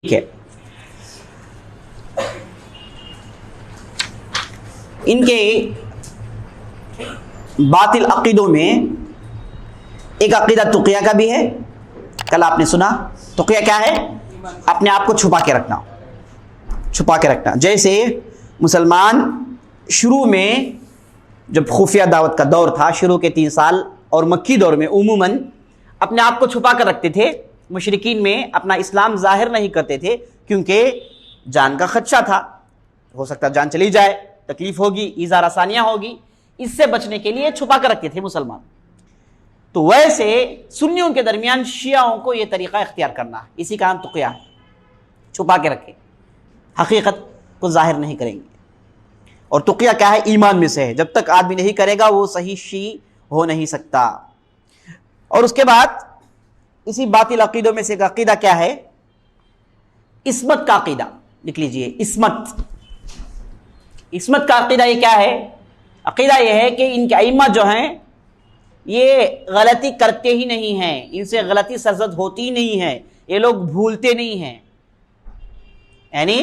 है। इनके बातिल अकीदों में एक अकीदा तुक़िया का भी है। कल आपने सुना तुक़िया क्या है? अपने आप को छुपा के रखना, छुपा के रखना। जैसे मुसलमान शुरू में जब खुफिया दावत का दौर था, शुरू के 3 साल और मक्की दौर में उमूमन अपने आप को छुपा कर रखते थे। मुशरिकीन में अपना इस्लाम जाहिर नहीं करते थे क्योंकि जान का खदशा था, हो सकता जान चली जाए, तकलीफ होगी, ईज़ा आसानियाँ होगी, इससे बचने के लिए छुपा कर रखते थे मुसलमान। तो वैसे सुन्नियों के दरमियान शियाओं को यह तरीक़ा इख्तियार करना, इसी का नाम तुक़िया है। छुपा के रखें, हकीकत को जाहिर नहीं करेंगे। और तुक़िया क्या है? ईमान में से है। जब तक आदमी नहीं करेगा वो सही शी हो नहीं सकता। और उसके बाद इसी बातिल अकीदों में से एक अकीदा क्या है? इस्मत का अकीदा। लिख लीजिए, इस्मत। इस्मत का अकीदा ये क्या है? अकीदा ये है कि इनके अइम्मा जो हैं ये गलती करते ही नहीं हैं, इनसे गलती सरजद होती नहीं है, ये लोग भूलते नहीं हैं, यानी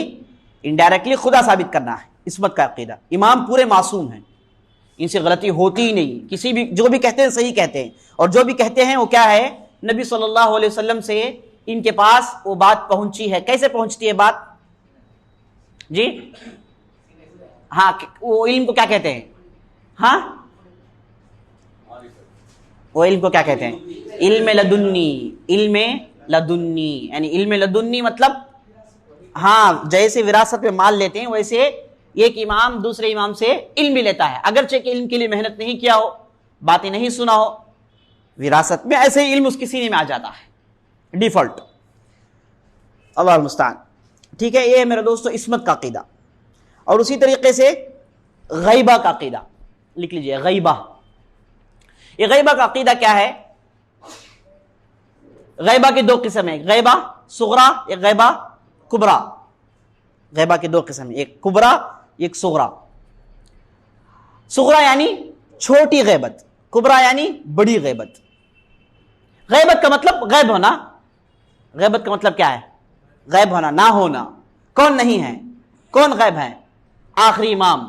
इनडायरेक्टली खुदा साबित करना है इस्मत का अकीदा। इमाम पूरे मासूम हैं, इनसे गलती होती ही नहीं, किसी भी जो भी कहते हैं सही कहते हैं, और जो भी कहते हैं वो क्या है? नबी सल्लल्लाहु अलैहि वसल्लम से इनके पास वो बात पहुंची है। कैसे पहुंचती है बात जी? हाँ, वो इल्म को क्या कहते हैं? हाँ, वो इल्म को क्या कहते हैं? इल्म लदुन्नी। इल्म लदुन्नी यानी इल्म लदुन्नी मतलब हाँ, जैसे विरासत में माल लेते हैं वैसे एक इमाम दूसरे इमाम से इल्म भी लेता है, अगरचे कि इल्म के लिए मेहनत नहीं किया हो, बातें नहीं सुना हो, विरासत में ऐसे ही इल्म उसके सीने में आ जाता है डिफॉल्ट। अल्लाह मुस्तान। ठीक है, ये है मेरे दोस्तों इस्मत का अकीदा। और उसी तरीके से गैबा का अकीदा। लिख लीजिए, गैबा। ये गैबा का अकीदा क्या है? गैबा की 2 किस्म है, गैबा सुगरा, एक गैबा कुबरा। गैबा की 2 किस्म है, एक कुबरा, एक सुगरा। सुगरा यानी छोटी गैबत, कुबरा यानी बड़ी गैबत। गैबत का मतलब गैब होना। गैबत का मतलब क्या है? गैब होना, ना होना। कौन नहीं है? कौन गैब है? आखिरी इमाम।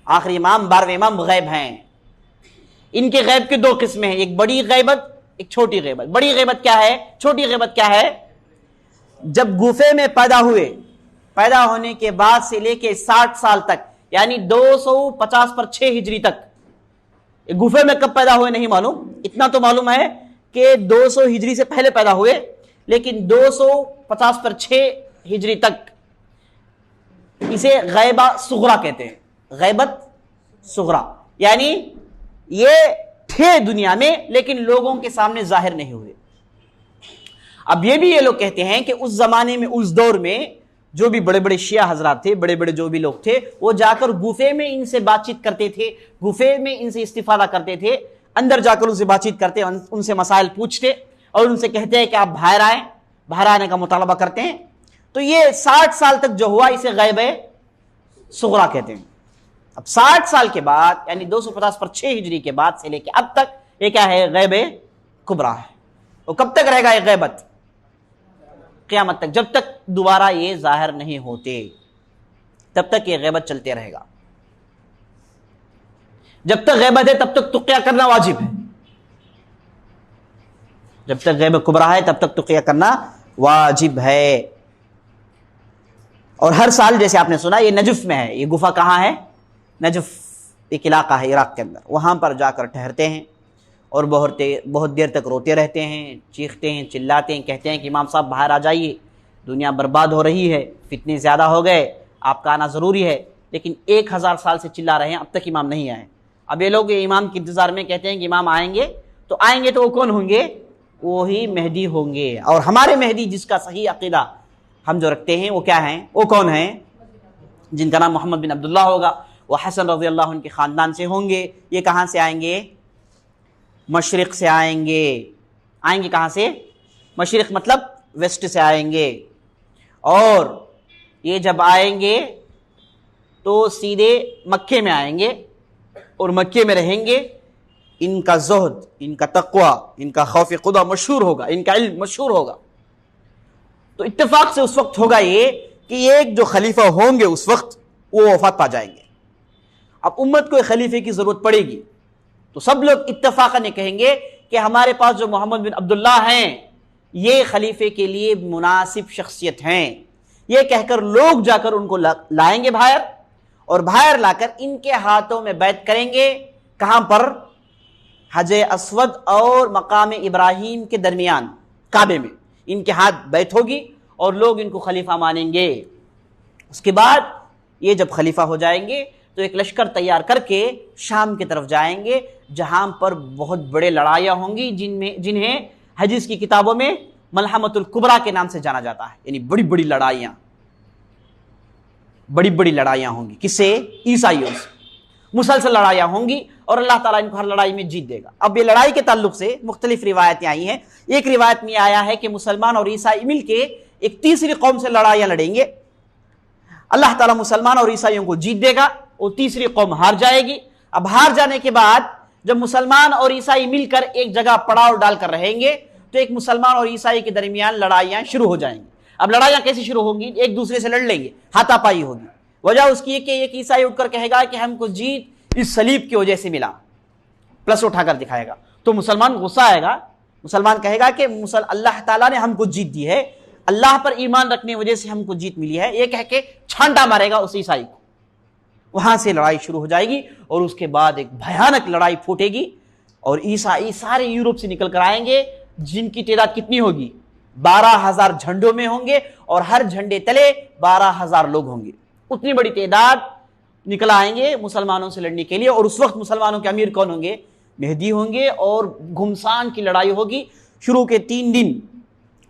आखिरी इमाम, 12वें इमाम गैब हैं। इनके गैब की 2 किस्में हैं, एक बड़ी गैबत, एक छोटी गैबत। बड़ी गैबत क्या है? छोटी गैबत क्या है? जब गुफे में पैदा हुए, पैदा होने के बाद से लेके 60 साल तक, यानी 250 पर 6 हिजरी तक। गुफे में कब पैदा हुए नहीं मालूम, इतना तो मालूम है कि 200 हिजरी से पहले पैदा हुए, लेकिन 250 पर 6 हिजरी तक इसे गैबा सुगरा कहते हैं। गैबत सुगरा यानी ये थे दुनिया में लेकिन लोगों के सामने जाहिर नहीं हुए। अब ये भी ये लोग कहते हैं कि उस जमाने में, उस दौर में जो भी बड़े बड़े शिया हजरात थे, बड़े बड़े जो भी लोग थे, वो जाकर गुफे में इनसे बातचीत करते थे, गुफे में इनसे इस्तिफादा करते थे, अंदर जाकर उनसे बातचीत करते, उनसे मसाइल पूछते और उनसे कहते हैं कि आप बाहर आए, बाहर आने का मुतालबा करते हैं। तो ये 60 साल तक जो हुआ इसे गैब सुगरा कहते हैं। अब 60 साल के बाद यानी 250 पर 6 हिजरी के बाद से लेके अब तक ये क्या है? गैब कुबरा है। वो कब तक रहेगा ये गैबत? क़यामत तक, जब तक दोबारा ये जाहिर नहीं होते तब तक ये गैबत चलते रहेगा। जब तक गैबत है तब तक तुक़िया करना वाजिब है। जब तक गैब कुबरा है तब तक तुक़िया करना वाजिब है। और हर साल जैसे आपने सुना ये नजफ में है, ये गुफा कहाँ है? नजफ एक इलाका है इराक के अंदर, वहां पर जाकर ठहरते हैं और बहुत देर तक रोते रहते हैं, चीखते हैं, चिल्लाते हैं, कहते हैं कि इमाम साहब बाहर आ जाइए, दुनिया बर्बाद हो रही है, फितने ज़्यादा हो गए, आपका आना ज़रूरी है। लेकिन 1000 साल से चिल्ला रहे हैं, अब तक इमाम नहीं आए। अब ये लोग इमाम के इंतज़ार में कहते हैं कि इमाम आएंगे तो वो कौन होंगे? वो ही मेहदी होंगे। और हमारे मेहदी जिसका सही अकीदा हम जो रखते हैं वो क्या हैं? वो कौन हैं? जिनका नाम मोहम्मद बिन अब्दुल्लाह होगा, वो हसन रज़ी अल्लाह उनके ख़ानदान से होंगे। ये कहाँ से आएंगे? मशरिक़ से आएंगे। आएंगे कहाँ से? मशरिक़ मतलब वेस्ट से आएंगे। और ये जब आएंगे तो सीधे मक्के में आएंगे और मक्के में रहेंगे। इनका ज़ुहद, इनका तक़वा, इनका खौफ खुदा मशहूर होगा, इनका इल्म मशहूर होगा। तो इत्तेफाक से उस वक्त होगा ये कि एक जो खलीफा होंगे उस वक्त वो वफात पा जाएंगे। अब उम्मत को एक खलीफे की जरूरत पड़ेगी, तो सब लोग इत्तेफाकन ये कहेंगे कि हमारे पास जो मोहम्मद बिन अब्दुल्ला हैं ये खलीफे के लिए मुनासिब शख्सियत हैं। ये कहकर लोग जाकर उनको लाएंगे बाहर, और बाहर लाकर इनके हाथों में बैत करेंगे। कहां पर? हजे अस्वद और मकाम इब्राहिम के दरमियान काबे में इनके हाथ बैत होगी और लोग इनको खलीफा मानेंगे। उसके बाद ये जब खलीफा हो जाएंगे तो एक लश्कर तैयार करके शाम की तरफ जाएंगे, जहां पर बहुत बड़े लड़ाइयां होंगी जिन्हें हदीस की किताबों में मलहमतुल कुबरा के नाम से जाना जाता है। यानी बड़ी बड़ी लड़ाइयां होंगी। किससे? ईसाइयों से मुसलसल लड़ाइयां होंगी और अल्लाह ताला इनको हर लड़ाई में जीत देगा। अब ये लड़ाई के ताल्लुक से मुख्तलिफ रिवायतें आई हैं। एक रिवायत में आया है कि मुसलमान और ईसाई मिलके एक तीसरी कौम से लड़ाइयां लड़ेंगे, अल्लाह ताला मुसलमान और ईसाइयों को जीत देगा, वो तीसरी कौम हार जाएगी। अब हार जाने के बाद जब मुसलमान और ईसाई मिलकर एक जगह पड़ाव डालकर रहेंगे तो एक मुसलमान और ईसाई के दरमियान लड़ाइयां शुरू हो जाएंगी। अब लड़ाइयां कैसे शुरू होंगी? एक दूसरे से लड़ लेंगे, हाथापाई होगी। वजह उसकी है कि एक ईसाई उठकर कहेगा कि हमको जीत इस सलीब की वजह से मिला, प्लस उठाकर दिखाएगा, तो मुसलमान गुस्सा आएगा। मुसलमान कहेगा कि अल्लाह ताला ने हमको जीत दी है, अल्लाह पर ईमान रखने की वजह से हमको जीत मिली है, ये कह के छांटा मारेगा उस ईसाई को। वहां से लड़ाई शुरू हो जाएगी और उसके बाद एक भयानक लड़ाई फूटेगी और ईसाई सारे यूरोप से निकल कर आएंगे, जिनकी तादाद कितनी होगी? 12,000 झंडों में होंगे और हर झंडे तले 12,000 लोग होंगे। उतनी बड़ी तादाद निकल आएंगे मुसलमानों से लड़ने के लिए। और उस वक्त मुसलमानों के अमीर कौन होंगे? मेहदी होंगे और घुमसान की लड़ाई होगी। शुरू के 3 दिन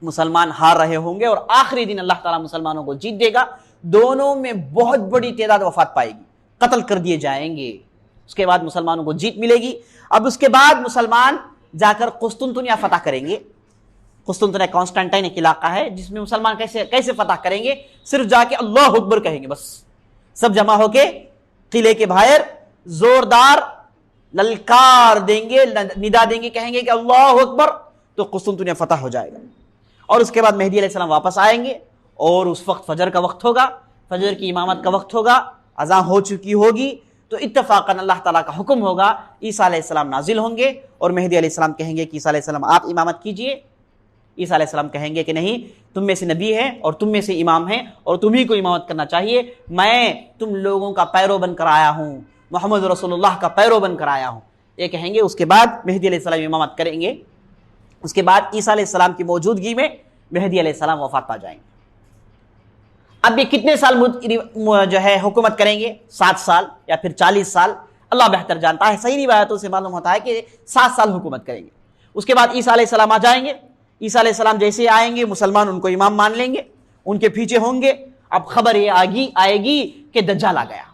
मुसलमान हार रहे होंगे और आखिरी दिन अल्लाह ताला मुसलमानों को जीत देगा। दोनों में बहुत बड़ी तादाद वफात पाएगी, कत्ल कर दिए जाएंगे। उसके बाद मुसलमानों को जीत मिलेगी। अब उसके बाद मुसलमान जाकर कुस्तुनतुनिया फतह करेंगे। कुस्तुनतुनिया कॉन्स्टेंटाइन एक इलाका है जिसमें मुसलमान कैसे फतह करेंगे? सिर्फ जाके अल्लाह अकबर कहेंगे, बस सब जमा होके किले के बाहर जोरदार ललकार देंगे, निदा देंगे, कहेंगे कि अल्लाह अकबर, तो कुस्तुनतुनिया फतह हो जाएगा। और उसके बाद मेहदी अलैहिस्सलाम वापस आएंगे और उस वक्त फजर का वक्त होगा, फजर की इमामत का वक्त होगा, अज़ान हो चुकी होगी, तो इत्तफाकन अल्लाह ताला का हुक्म होगा, ईसा अलैहिस्सलाम नाजिल होंगे और मेहदी अलैहिस्सलाम कहेंगे कि ईसा अलैहिस्सलाम आप इमामत कीजिए। ईसा अलैहिस्सलाम कहेंगे कि नहीं, तुम में से नबी है और तुम में से इमाम है और तुम ही को इमामत करना चाहिए, मैं तुम लोगों का पैरो बनकर आया हूँ, मोहम्मद रसूलुल्लाह का पैरो बनकर आया हूँ, ये कहेंगे। उसके बाद मेहदी अलैहिस्सलाम इमामत करेंगे। उसके बाद ईसा अलैहिस्सलाम की मौजूदगी में मेहदी अलैहिस्सलाम वफात पा जाएंगे। अब ये कितने साल जो है हुकूमत करेंगे? 7 साल या फिर 40 साल, अल्लाह बेहतर जानता है। सही रिवायतों से मालूम होता है कि 7 साल हुकूमत करेंगे। उसके बाद ईसा अलैहिस्सलाम आ जाएंगे। ईसा अलैहिस्सलाम जैसे आएंगे मुसलमान उनको इमाम मान लेंगे, उनके पीछे होंगे। अब खबर ये आएगी कि दज्जाल आ गया।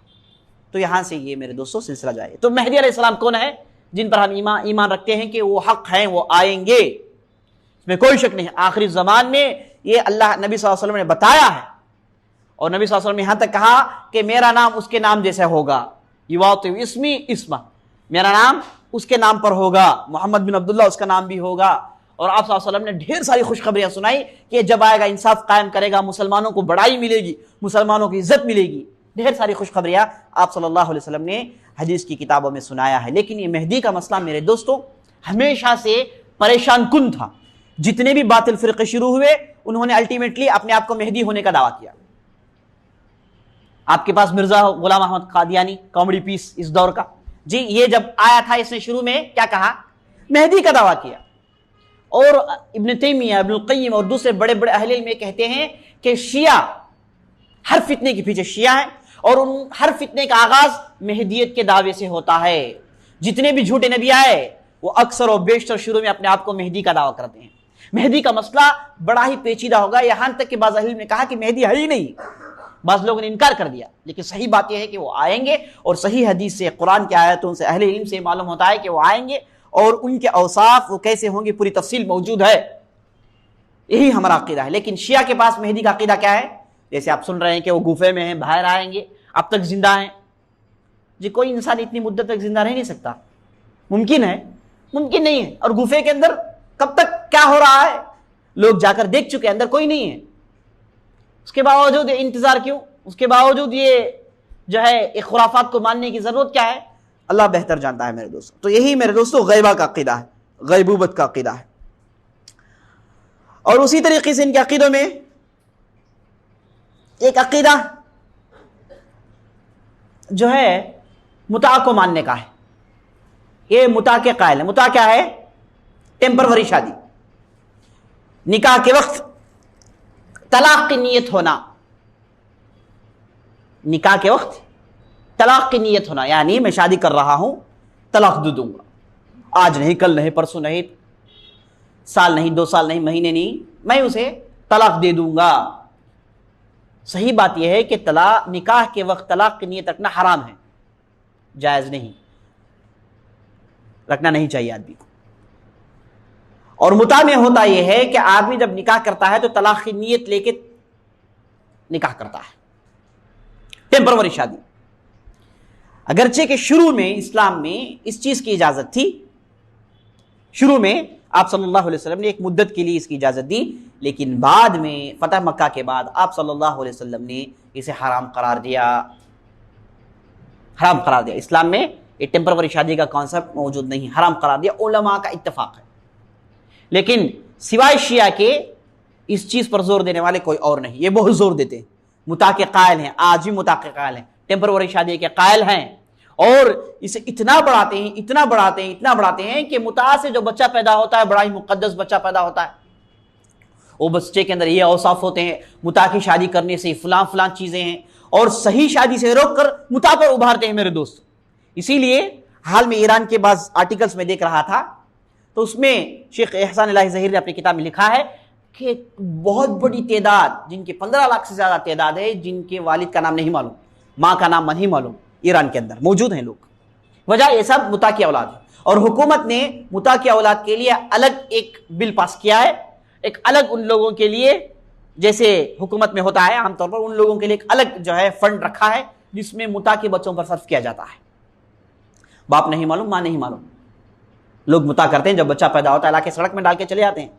तो यहां से ये मेरे दोस्तों सिलसिला जाएगा। तो मेहदी अलैहिस्सलाम कौन है? जिन पर हम ईमान रखते हैं कि वो हक हैं, वो आएंगे, इसमें कोई शक नहीं। आखिरी ज़मान में ये अल्लाह नबी सल्लल्लाहु अलैहि वसल्लम ने बताया है और नबी सल्लल्लाहु अलैहि वसल्लम ने यहां तक कहा कि मेरा नाम उसके नाम जैसा होगा, युवातिउ इस्मी इस्मा, मेरा नाम उसके नाम पर होगा, मोहम्मद बिन अब्दुल्ला उसका नाम भी होगा। और आप सल्लल्लाहु अलैहि वसल्लम ने ढेर सारी खुशखबरियां सुनाई कि जब आएगा इंसाफ कायम करेगा, मुसलमानों को बड़ाई मिलेगी, मुसलमानों की इज्जत मिलेगी। ढेर सारी खुशखबरियां आप सल्लल्लाहु अलैहि वसल्लम ने हदीस की किताबों में सुनाया है। लेकिन ये मेहदी का मसला मेरे दोस्तों हमेशा से परेशान कुन था। जितने भी बातिल फिरके शुरू हुए उन्होंने अल्टीमेटली अपने आप को मेहदी होने का दावा किया। आपके पास मिर्जा गुलाम अहमद कादियानी कॉमेडी पीस इस दौर का, जी ये जब आया था इसने शुरू में क्या कहा? मेहदी का दावा किया। और इब्न तैमिया, इब्नुल क़य्यिम और दूसरे बड़े बड़े अहले इल्म कहते हैं कि शिया हर फितने के पीछे शिया है और उन हर फितने का आगाज मेहदियत के दावे से होता है। जितने भी झूठे नबी आए वो अक्सर और बेशतर शुरू में अपने आप को मेहदी का दावा करते हैं। मेहदी का मसला बड़ा ही पेचीदा होगा, यहां तक कि बाज़ अहले इल्म ने कहा कि मेहदी है ही नहीं। बाज़ लोगों ने इनकार कर दिया, लेकिन सही बात यह है कि वो आएंगे और सही हदीस से, कुरान की आयतों से, अहले इल्म से मालूम होता है कि वो आएंगे और उनके औसाफ वो कैसे होंगे पूरी तफसील मौजूद है। यही हमारा अकीदा है। लेकिन शिया के पास मेहदी का अकीदा क्या है? जैसे आप सुन रहे हैं कि वो गुफे में हैं, बाहर आएंगे, अब तक जिंदा हैं। जी कोई इंसान इतनी मुद्दत तक जिंदा रह नहीं सकता, मुमकिन है? मुमकिन नहीं है। और गुफे के अंदर कब तक क्या हो रहा है? लोग जाकर देख चुके हैं, अंदर कोई नहीं है। उसके बावजूद इंतजार क्यों? उसके बावजूद ये जो है एक खुराफात को मानने की जरूरत क्या है? अल्लाह बेहतर जानता है मेरे दोस्तों। तो यही मेरे दोस्तों गैबा का अकीदा है, गैबूबत का अकीदा है। और उसी तरीके से इनके अकीदों में एक अकीदा जो है मुता को मानने का है। ये मुता के कायल है। मुता क्या है? टेम्परवरी शादी, निकाह के वक्त तलाक की नीयत होना, निकाह के वक्त तलाक की नीयत होना, यानी मैं शादी कर रहा हूं, तलाक दे दूंगा, आज नहीं, कल नहीं, परसों नहीं, साल नहीं, 2 साल नहीं, महीने नहीं, मैं उसे तलाक दे दूंगा। सही बात यह है कि तलाक, निकाह के वक्त तलाक की नीयत रखना हराम है, जायज नहीं, रखना नहीं चाहिए आदमी को। और मुता में होता यह है कि आदमी जब निकाह करता है तो तलाक की नीयत लेके निकाह करता है, टेम्परवरी शादी। अगरचे कि शुरू में इस्लाम में इस चीज की इजाजत थी, शुरू में आप सल्लल्लाहु अलैहि वसल्लम ने एक मुद्दत के लिए इसकी इजाजत दी, लेकिन बाद में फतह मक्का के बाद आप सल्लल्लाहु अलैहि वसल्लम ने इसे हराम करार दिया, हराम करार दिया। इस्लाम में ये टेम्परवरी शादी का कॉन्सेप्ट मौजूद नहीं, हराम करार दिया, उलमा का इत्तेफाक है। लेकिन सिवाय शिया के इस चीज पर जोर देने वाले कोई और नहीं। ये बहुत जोर देते हैं, मुता के कायल हैं, आज भी मुता के कायल हैं, टेम्परवरी शादी के कायल हैं, और इसे इतना बढ़ाते हैं, इतना बढ़ाते हैं, इतना बढ़ाते हैं कि मुता से जो बच्चा पैदा होता है बड़ा ही मुकद्दस बच्चा पैदा होता है। वो बच्चे के अंदर ये औसाफ होते हैं, मुता की शादी करने से फलां फलां चीजें हैं, और सही शादी से रोककर मुता पर उभारते हैं मेरे दोस्त। इसीलिए हाल में ईरान के बाद आर्टिकल्स में देख रहा था, तो उसमें शेख एहसान इलाही ज़हीर ने अपनी किताब में लिखा है कि बहुत बड़ी तादाद, जिनके 15 लाख से ज्यादा तादाद है, जिनके वालिद का नाम नहीं मालूम, माँ का नाम नहीं मालूम, ईरान के अंदर मौजूद हैं लोग। वजह ये सब मुता की औलाद है। और हुकूमत ने मुता की औलाद के लिए अलग एक बिल पास किया है, एक अलग उन लोगों के लिए, जैसे हुकूमत में होता है आमतौर पर, उन लोगों के लिए एक अलग जो है फंड रखा है जिसमें मुता के बच्चों पर सर्फ किया जाता है। बाप नहीं मालूम, माँ नहीं मालूम, लोग मुता करते हैं, जब बच्चा पैदा होता है लाके सड़क में डाल के चले जाते हैं,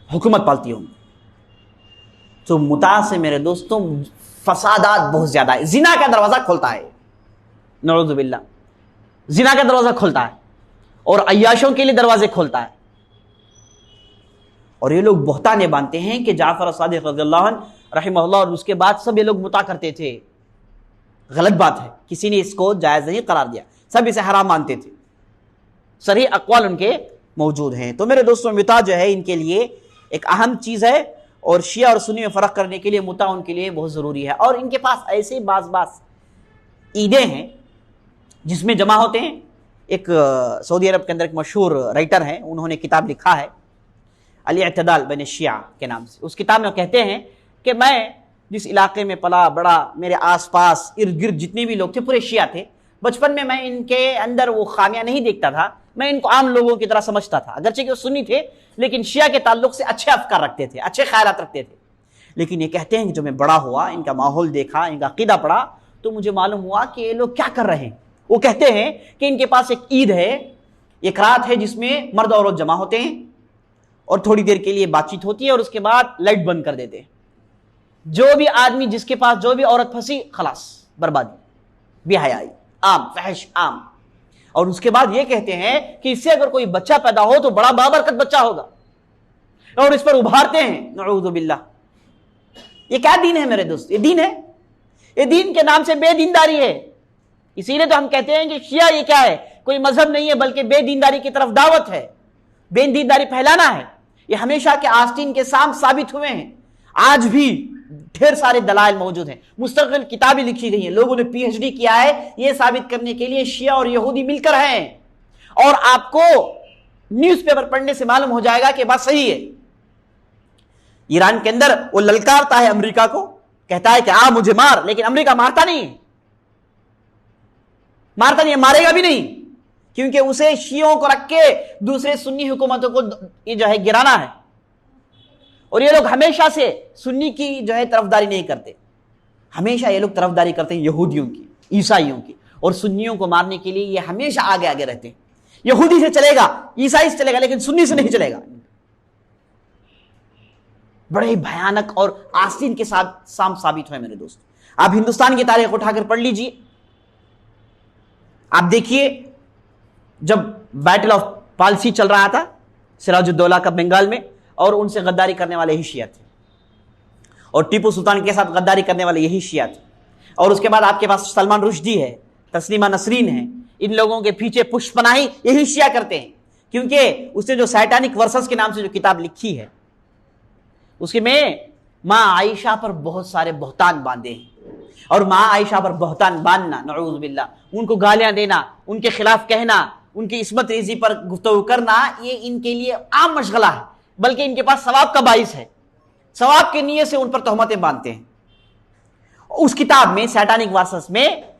हुकूमत पालती है। तो मुता से मेरे दोस्तों फसादात बहुत ज्यादा है। जिना का दरवाजा खोलता है, नऊज़ुबिल्लाह, जिना का दरवाजा खोलता है, और अय्याशों के लिए दरवाजे खोलता है। और ये लोग बहताने बांधते हैं कि जाफर सादिक रज़ियल्लाहु अन्हु रहमहुल्लाह और उसके बाद सब ये लोग मुता करते थे। गलत बात है, किसी ने इसको जायज नहीं करार दिया, सब इसे हराम मानते थे, सही अक़वाल उनके मौजूद हैं। तो मेरे दोस्तों मुता जो है इनके लिए एक अहम चीज़ है, और शिया और सुन्नी में फ़र्क करने के लिए मुता उनके लिए बहुत ज़रूरी है। और इनके पास ऐसे बाज़ ईदें हैं जिसमें जमा होते हैं। एक सऊदी अरब के अंदर एक मशहूर राइटर हैं, उन्होंने किताब लिखा है अल-इअ्तिदाल बैन शिया के नाम से। उस किताब में कहते हैं कि मैं जिस इलाके में पला बड़ा, मेरे आसपास इर्द गिर्द जितने भी लोग थे पूरे शिया थे। बचपन में मैं इनके अंदर वो खामियां नहीं देखता था, मैं इनको आम लोगों की तरह समझता था। अगरचे कि वो सुन्नी थे, लेकिन शिया के ताल्लुक से अच्छे अफकार रखते थे, अच्छे ख्यालात रखते थे। लेकिन ये कहते हैं कि जब मैं बड़ा हुआ, इनका माहौल देखा, इनका अकीदा पढ़ा, तो मुझे मालूम हुआ कि ये लोग क्या कर रहे हैं। वो कहते हैं कि इनके पास एक ईद है, एक रात है जिसमें मर्द औरत जमा होते हैं और थोड़ी देर के लिए बातचीत होती है, और उसके बाद लाइट बंद कर देते हैं। जो भी आदमी जिसके पास जो भी औरत फंसी, खलास, बर्बादी, बेहयाई आम, फहश आम। और उसके बाद ये कहते हैं कि इससे अगर कोई बच्चा पैदा हो तो बड़ा बाबरकत बच्चा होगा, और इस पर उभारते हैं, नऊज़ु बिल्लाह। ये क्या दीन है मेरे दोस्त? ये दीन है? ये दीन के नाम से बेदीनदारी है। इसीलिए तो हम कहते हैं कि शिया ये क्या है, कोई मजहब नहीं है, बल्कि बेदीनदारी की तरफ दावत है, बेदीनदारी फैलाना है। ये हमेशा के आस्तीन के साम साबित हुए हैं, आज भी ढेर सारे दलाइल मौजूद हैं, मुस्तकिल किताबें लिखी गई हैं, लोगों ने पीएचडी किया है ये साबित करने के लिए शिया और यहूदी मिलकर हैं। और आपको न्यूज़पेपर पढ़ने से मालूम हो जाएगा कि बात सही है। ईरान के अंदर वो ललकारता है अमेरिका को, कहता है कि आ मुझे मार, लेकिन अमेरिका मारता नहीं, मारता नहीं, मारेगा भी नहीं, क्योंकि उसे शियों को रख के दूसरे सुन्नी हुकूमतों को ये जो है गिराना है। और ये लोग हमेशा से सुन्नी की जो है तरफदारी नहीं करते, हमेशा ये लोग तरफदारी करते हैं यहूदियों की, ईसाइयों की, और सुन्नियों को मारने के लिए ये हमेशा आगे आगे रहते हैं। यहूदी से चलेगा, ईसाई से चलेगा, लेकिन सुन्नी से नहीं चलेगा। बड़े ही भयानक और आस्तीन के साथ साबित हुए मेरे दोस्त। आप हिंदुस्तान की तारीख उठाकर पढ़ लीजिए, आप देखिए जब बैटल ऑफ पालसी चल रहा था सिराजुद्दौला का बंगाल में, और उनसे गद्दारी करने वाले ही शिया थे, और टीपू सुल्तान के साथ गद्दारी करने वाले यही शिया थे। और उसके बाद आपके पास सलमान रुश्दी है, तस्लीमा नसरीन है, इन लोगों के पीछे पुष्पनाही यही शिया करते हैं, क्योंकि उसने जो सैटानिक वर्सेस के नाम से जो किताब लिखी है उसके में माँ आयशा पर बहुत सारे बहतान बांधे हैं, और माँ आयशा पर बहतान बांधना, नऊज़ बिल्लाह, उनको गालियां देना, उनके खिलाफ कहना, उनकी इस्मत रेजी पर गुफ्तगू करना, ये इनके लिए आम मशगला है, बल्कि इनके पास सवाब का बाइस है, सवाब के नियत से उन पर तोहमतें बांधते हैं। उस किताब में सैटानिक वर्सेस में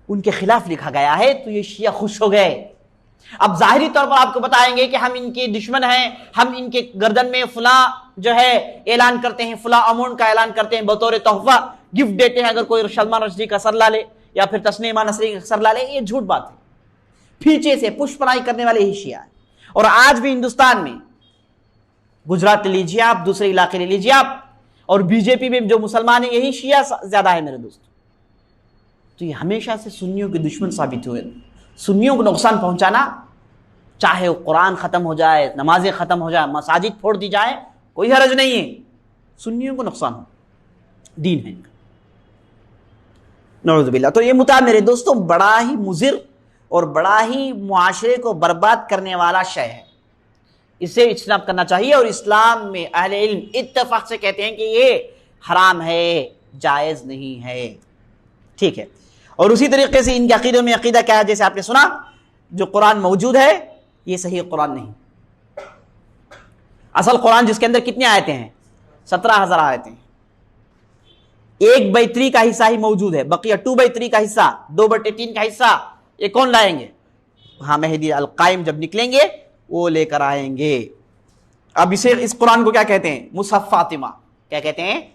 उनके खिलाफ लिखा गया है, तो ये शिया खुश हो गए। अब जाहिरी तौर पर आपको बताएंगे कि हम इनके दुश्मन हैं, हम इनके गर्दन में फुला जो है ऐलान करते हैं, फुला अमाउंट का ऐलान करते हैं, बतौर तोहफा गिफ्ट देते हैं अगर कोई सलमान रुश्दी का सर ला ले या फिर तस्नीमा नसरीन का सर ला ले। ये झूठ बात है, पीछे से पुष्पनाही करने वाले ही शिया है। और आज भी हिंदुस्तान में, गुजरात ले लीजिए आप, दूसरे इलाके ले लीजिए आप, और बीजेपी में जो मुसलमान है यही शिया ज्यादा है मेरे दोस्त। तो ये हमेशा से सुन्नियों के दुश्मन साबित हुए। सुन्नियों को नुकसान पहुंचाना, चाहे वो कुरान खत्म हो जाए, नमाजें खत्म हो जाए, मसाजिद फोड़ दी जाए, कोई हरज नहीं है, सुन्नियों को नुकसान हो, दीन है इनका, नऊज़ बिल्लाह। तो ये मुद्दा मेरे दोस्तों बड़ा ही मुज़िर और बड़ा ही मुआशरे को बर्बाद करने वाला शय है, इससे इज्तनाब करना चाहिए। और इस्लाम में अहले इल्म इत्तफाक से कहते हैं कि ये हराम है, जायज़ नहीं है, ठीक है। और उसी तरीके से इनके अकीदों में अकीदा क्या है, जैसे आपने सुना, जो कुरान मौजूद है ये सही कुरान नहीं। असल कुरान जिसके अंदर कितनी आयतें हैं, 17,000 आयतें, 1/3 का हिस्सा ही मौजूद है, बकिया 2/3 का हिस्सा, 2/3 का हिस्सा ये कौन लाएंगे? हाँ, मेहदी अल कायम जब निकलेंगे वो लेकर आएंगे। अब इस कुरान को क्या कहते हैं? मुसहफ फातिमा। क्या कहते हैं?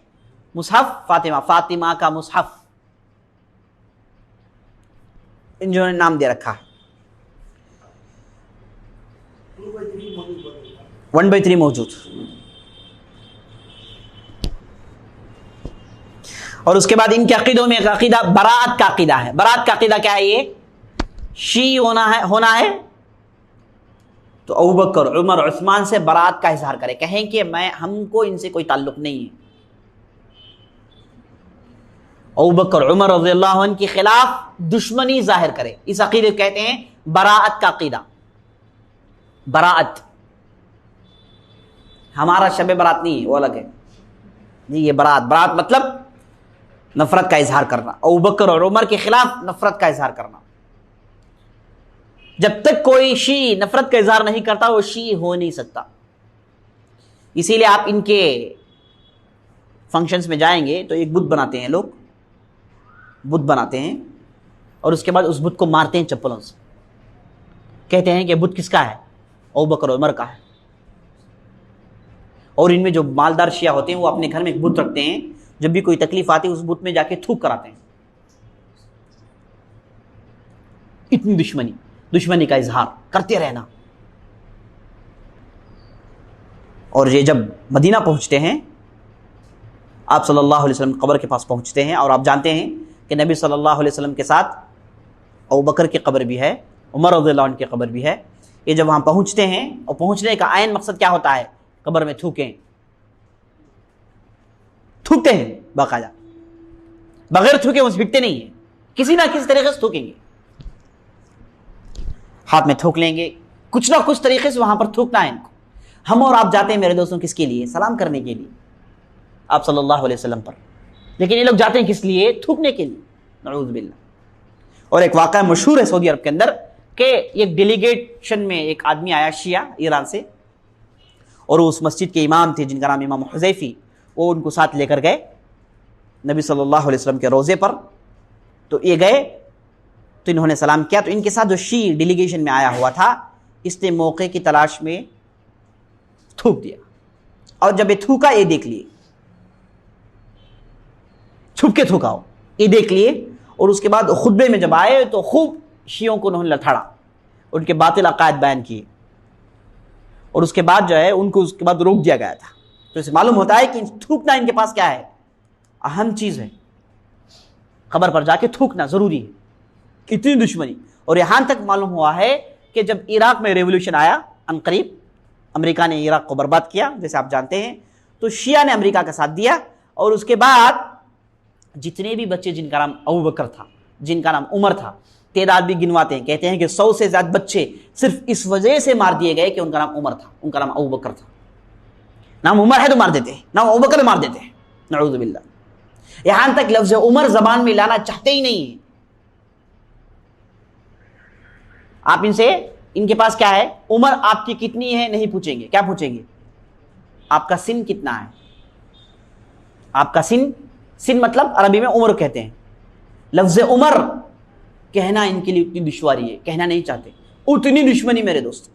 मुसहफ फातिमा, फातिमा का मुसहफ इन्होंने नाम दे रखा है। 1/3 मौजूद। और उसके बाद इनके अकीदों में एक अकीदा बरात का अकीदा है। बरात का अकीदा क्या है? ये शी होना है तो अबू बकर, उमर, उस्मान से बरात का इजहार करे, कहें कि हमको इनसे कोई ताल्लुक नहीं है। अबू बकर, उमर रज़ियल्लाहु अन्हु के खिलाफ दुश्मनी जाहिर करे, इस अकीदे को कहते हैं बराअत का अकीदा। बराअत, हमारा शब बरात नहीं है, वो अलग है जी। ये बरात मतलब नफरत का इजहार करना, अबू बकर और उमर के खिलाफ नफरत का इजहार करना। जब तक कोई शी नफरत का इजहार नहीं करता वो शी हो नहीं सकता। इसीलिए आप इनके फंक्शंस में जाएंगे तो एक बुत बनाते हैं लोग, बुत बनाते हैं और उसके बाद उस बुत को मारते हैं चप्पलों से, कहते हैं कि बुत किसका है? अबू बकर उमर का है। और इनमें जो मालदार शिया होते हैं वो अपने घर में एक बुत रखते हैं, जब भी कोई तकलीफ आती है उस बुत में जाके थूक कराते हैं। इतनी दुश्मनी का इजहार करते रहना। और ये जब मदीना पहुंचते हैं, आप सल्लल्लाहु अलैहि वसल्लम कब्र के पास पहुंचते हैं, और आप जानते हैं कि नबी सल्लल्लाहु अलैहि वसल्लम के साथ अबू बकर की कब्र भी है, उमर रज़ियल्लाहु अन्हु की कब्र भी है। ये जब वहां पहुंचते हैं, और पहुंचने का आयन मकसद क्या होता है? कब्र में थूकते हैं बाकायदा, बगैर थूके वो बिकते नहीं है, किसी ना किसी तरीके से थूकेंगे, हाथ में थूक लेंगे, कुछ ना कुछ तरीके से वहां पर थूकना है इनको। हम और आप जाते हैं मेरे दोस्तों किसके लिए? सलाम करने के लिए आप सल्लल्लाहु अलैहि वसल्लम पर, लेकिन ये लोग जाते हैं किस लिए? थूकने के लिए, नऊज़ बिल्लाह। और एक वाक़या मशहूर है सऊदी अरब के अंदर कि एक डेलीगेशन में एक आदमी आया शिया ईरान से, और उस मस्जिद के इमाम थे जिनका नाम इमाम हुज़ैफ़ी, वो उनको साथ लेकर गए नबी सल्लल्लाहु अलैहि वसल्लम के रोज़े पर। तो ये गए तो इन्होंने सलाम किया, तो इनके साथ जो शी डेलीगेशन में आया हुआ था इसने मौके की तलाश में थूक दिया, और जब ये थूका ये देख लिए, छुप के थूका हो, ये देख लिए। और उसके बाद खुतबे में जब आए तो खूब शियों को उन्होंने लथाड़ा, उनके बातिल अकायद बयान किए, और उसके बाद जो है उनको उसके बाद रोक दिया गया था। तो इसे मालूम होता है कि थूकना इनके पास क्या है, अहम चीज है, खबर पर जाके थूकना जरूरी है, इतनी दुश्मनी। और यहां तक मालूम हुआ है कि जब इराक में रेवोल्यूशन आया अनकरीब, अमेरिका ने इराक को बर्बाद किया जैसे आप जानते हैं, तो शिया ने अमेरिका का साथ दिया, और उसके बाद जितने भी बच्चे जिनका नाम अबू बकर था, जिनका नाम उमर था, तादाद भी गिनवाते हैं, कहते हैं कि 100 से ज्यादा बच्चे सिर्फ इस वजह से मार दिए गए कि उनका नाम उमर था, उनका नाम अबू बकर था। नाम उमर है तो मार देते हैं, नाम अबू बकर मार देते हैं, नऊज़ु बिल्लाह। यहां तक लफ्ज उमर जबान में लाना चाहते ही नहीं है। आप इनसे, इनके पास क्या है, उम्र आपकी कितनी है नहीं पूछेंगे, क्या पूछेंगे, आपका सिन कितना है, आपका सिन, सिन मतलब अरबी में उम्र कहते हैं। लफ्ज उमर कहना इनके लिए उतनी दुश्वारी है, कहना नहीं चाहते, उतनी दुश्मनी मेरे दोस्त।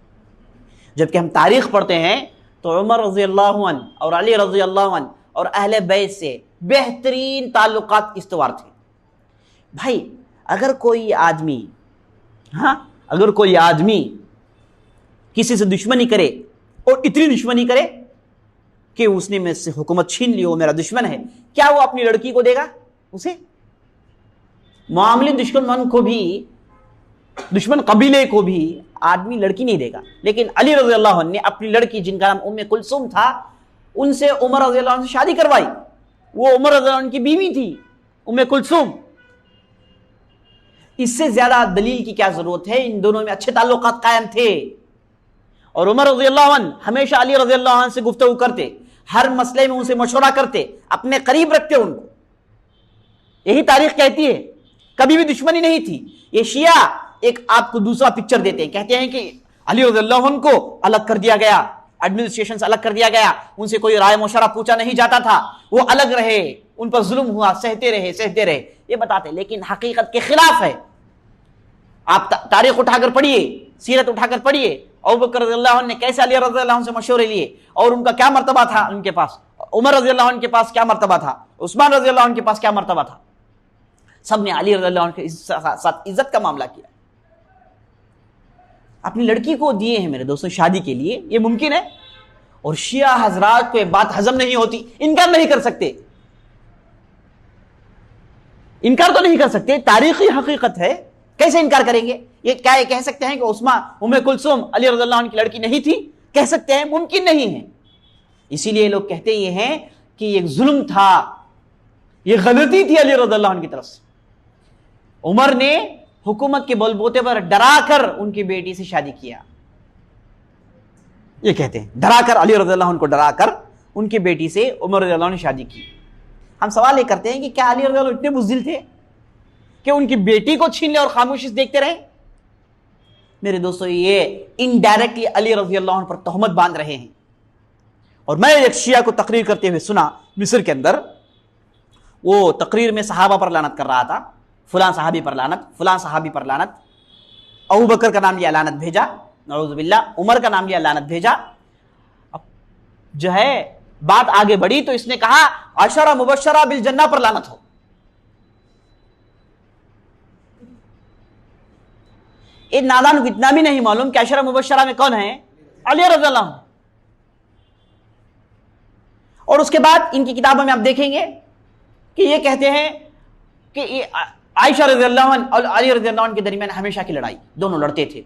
जबकि हम तारीख पढ़ते हैं तो उमर रज़ी अल्लाहु अन्हु और अली रज़ी अल्लाहु अन्हु और अहले बैत से बेहतरीन ताल्लुकात इस्तवार थे। भाई अगर कोई आदमी, हाँ अगर कोई आदमी किसी से दुश्मनी करे और इतनी दुश्मनी करे कि उसने मेरे से हुकूमत छीन ली, वो मेरा दुश्मन है, क्या वो अपनी लड़की को देगा उसे? मामूली दुश्मन को भी, दुश्मन कबीले को भी आदमी लड़की नहीं देगा। लेकिन अली रज़ी अल्लाह अन्हु ने अपनी लड़की जिनका नाम उम्मे कुलसुम था, उनसे उमर रज़ी अल्लाह अन्हु से शादी करवाई। वो उमर रज़ी अल्लाह अन्हु की बीवी थी उम्मे कुलसुम। इससे ज्यादा दलील की क्या जरूरत है, इन दोनों में अच्छे ताल्लुकात कायम थे। और उमर रज़ी अल्लाह अन्हु हमेशा अली रज़ी अल्लाह अन्हु से गुफ्तगू करते, हर मसले में उनसे मशवरा करते, अपने करीब रखते उनको। यही तारीख कहती है, कभी भी दुश्मनी नहीं थी। ये शिया एक आपको दूसरा पिक्चर देते हैं, कहते हैं कि अली रज़ी अल्लाह अन्हु को अलग कर दिया गया, एडमिनिस्ट्रेशन से अलग कर दिया गया, उनसे कोई राय मशवरा पूछा नहीं जाता था, वो अलग रहे, उन पर जुल्म हुआ, सहते रहे, ये बताते। लेकिन हकीकत के खिलाफ है। आप तारीख उठाकर पढ़िए, सीरत उठाकर पढ़िए, अबू बकर रज़ियल्लाहु अन्हु ने कैसे अली रज़ियल्लाहु अन्हु से मशवरे लिए और उनका क्या मर्तबा था उनके पास, उमर रज़ियल्लाहु अन्हु के पास क्या मर्तबा था, उस्मान रज़ियल्लाहु अन्हु के पास क्या मर्तबा था। सबने अली रज़ियल्लाहु अन्हु के साथ इज्जत का मामला किया। अपनी लड़की को दिए हैं मेरे दोस्तों शादी के लिए, ये मुमकिन है। और शिया हजरात को ये बात हजम नहीं होती, इनकार नहीं कर सकते, इनकार तो नहीं कर सकते, तारीखी हकीकत है, कैसे इनकार करेंगे? ये क्या ये कह सकते हैं कि उस्मान उम्मे कुलसुम अली रज़ियल्लाहु अन्हु की लड़की नहीं थी? कह सकते हैं? मुमकिन नहीं है। इसीलिए लोग कहते ये हैं कि ये जुल्म था, ये गलती थी अली रज़ियल्लाहु अन्हु की तरफ से। उमर ने हुकूमत के बलबूते पर डराकर उनकी बेटी से शादी किया, ये कहते हैं, डराकर, अली रज़ियल्लाहु अन्हु को डराकर उनकी बेटी से उमर रज़ियल्लाहु अन्हु ने शादी की। हम सवाल ये करते हैं कि क्या अली रज़ियल्लाहु अन्हु इतने बुज़दिल थे कि उनकी बेटी को छीन ले और खामोशी से देखते रहे? मेरे दोस्तों ये इनडायरेक्टली अली रज़ियल्लाहु अन्हु पर तोहमत बांध रहे हैं। और मैं एक शिया को तकरीर करते हुए सुना मिस्र के अंदर, वो तकरीर में सहाबा पर लानत कर रहा था, फलां सहाबी पर लानत, फलां सहाबी पर लानत, अबू बकर का नाम लिया लानत भेजा, नऊज़ु बिल्लाह, उमर का नाम लिया लानत भेजा। अब जो है बात आगे बढ़ी तो इसने कहा अशरा मुबशरा बिल जन्ना पर लानत हो। इन नादान को इतना भी नहीं मालूम कि अशरा मुबशरा में कौन है? अली रज़ियल्लाहु अन्हु। और उसके बाद इनकी किताबों में आप देखेंगे कि ये कहते हैं कि ये आयशा रज़ियल्लाहु अन्हा और अली रज़ियल्लाहु अन्हु के दरमियान हमेशा की लड़ाई, दोनों लड़ते थे।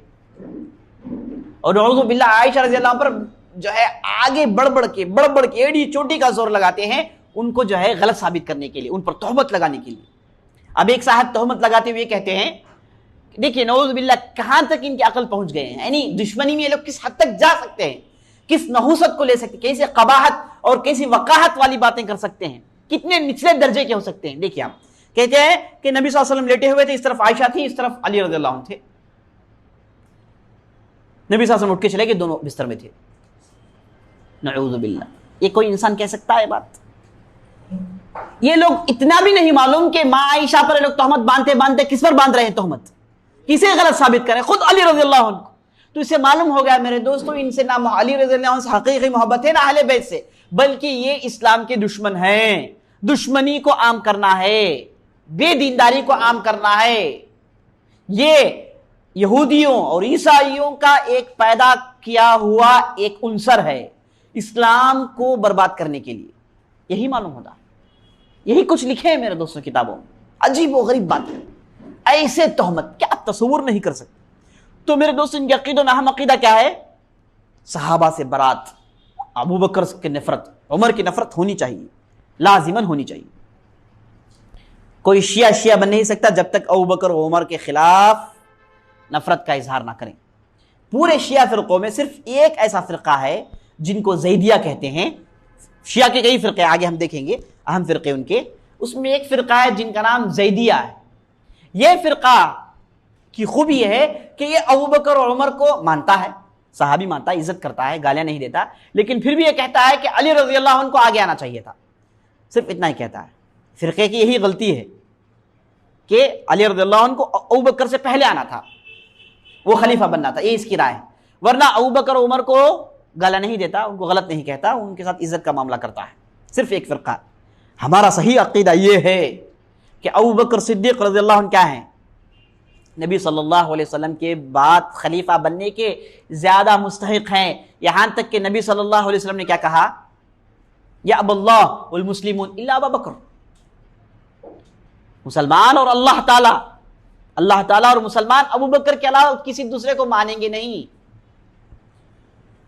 और नऊज़ु बिल्लाह आयशा रज़ियल्लाहु अन्हा पर जो है आगे बढ़ के एड़ी चोटी का जोर लगाते हैं, उनको जो है गलत साबित करने के लिए, उन पर तोहमत लगाने के लिए। अब एक साहब तोहमत लगाते हुए कहते हैं, देखिए नऊज़ु बिल्लाह कहां तक इनकी अकल पहुंच गए हैं, यानी दुश्मनी में ये लोग किस हद तक जा सकते हैं, किस नहुसत को ले सकते, कैसे कबाहत और कैसी वकाहत वाली बातें कर सकते हैं, कितने निचले दर्जे के हो सकते हैं। देखिए आप कहते हैं कि नबी सल्लल्लाहु अलैहि वसल्लम लेटे हुए थे, इस तरफ आयशा थी, इस तरफ अली रज़ियल्लाहु अन्हु थे। नबी सल्लल्लाहु अलैहि वसल्लम उठ के चले गए, दोनों बिस्तर में थे। नऊज़ु बिल्लाह, ये कोई इंसान कह सकता है बात? ये लोग इतना भी नहीं मालूम कि मां आयशा पर लोग तोहमत बांधते बांधते किस पर बांध रहे हैं तोहमत, किसे गलत साबित करें? खुद अली रज़ियल्लाहु अन्हु। तो इससे मालूम हो गया मेरे दोस्तों, इनसे ना अली रज़ियल्लाहु अन्हु से हकीकी मोहब्बत है ना अहले बैत से, बल्कि ये इस्लाम के दुश्मन हैं। दुश्मनी को आम करना है, बेदीनदारी को आम करना है। ये यहूदियों और ईसाइयों का एक पैदा किया हुआ एक उनसर है। इस्लाम को बर्बाद करने के लिए, यही मालूम होता। यही कुछ लिखे हैं मेरे दोस्तों किताबों में। अजीब व गरीब बात है, ऐसे तोहमत क्या आप तस्वुर नहीं कर सकते। तो मेरे दोस्तों, इनके अकीदों में अहम अकीदा क्या है? सहाबा से बरात, अबू बकर की नफरत, उमर की नफरत होनी चाहिए, लाजिमन होनी चाहिए। कोई शिया बन नहीं सकता जब तक अबू बकर और उमर के खिलाफ नफरत का इजहार ना करें। पूरे शिया फिरकों में सिर्फ एक ऐसा फिरका है जिनको जैदिया कहते हैं। शिया के कई फिरके आगे हम देखेंगे, अहम फिरके उनके, उसमें एक फिरका है जिनका नाम जैदिया है। यह फिरका की खूबी यह है कि यह अबू बकर और उमर को मानता है, सहाबी मानता है, इज्जत करता है, गालियां नहीं देता, लेकिन फिर भी यह कहता है कि अली रज़ी अल्लाह अन्हु को आगे आना चाहिए था। सिर्फ इतना ही कहता है। फिरके की यही गलती है कि अली रज़ी अल्लाह अन्हु को अबू बकर से पहले आना था, वो खलीफा बनना था, ये इसकी राय है। वरना अबू बकर और उमर को गाला नहीं देता, उनको गलत नहीं कहता, उनके साथ इज्जत का मामला करता है। सिर्फ एक फिरका। हमारा सही अकीदा यह है कि अबू बकर सिद्दीक रज़ी अल्लाह अन्हु क्या है? नबी सल्लल्लाहु अलैहि वसल्लम के बाद खलीफा बनने के ज्यादा मुस्तहिक हैं। यहां तक कि नबी सल्लल्लाहु अलैहि वसल्लम ने क्या कहा? या अबल्लाह वल मुस्लिमून इल्ला अबू बकर। मुसलमान और अल्लाह ताला और मुसलमान अबू बकर के अलावा किसी दूसरे को मानेंगे नहीं।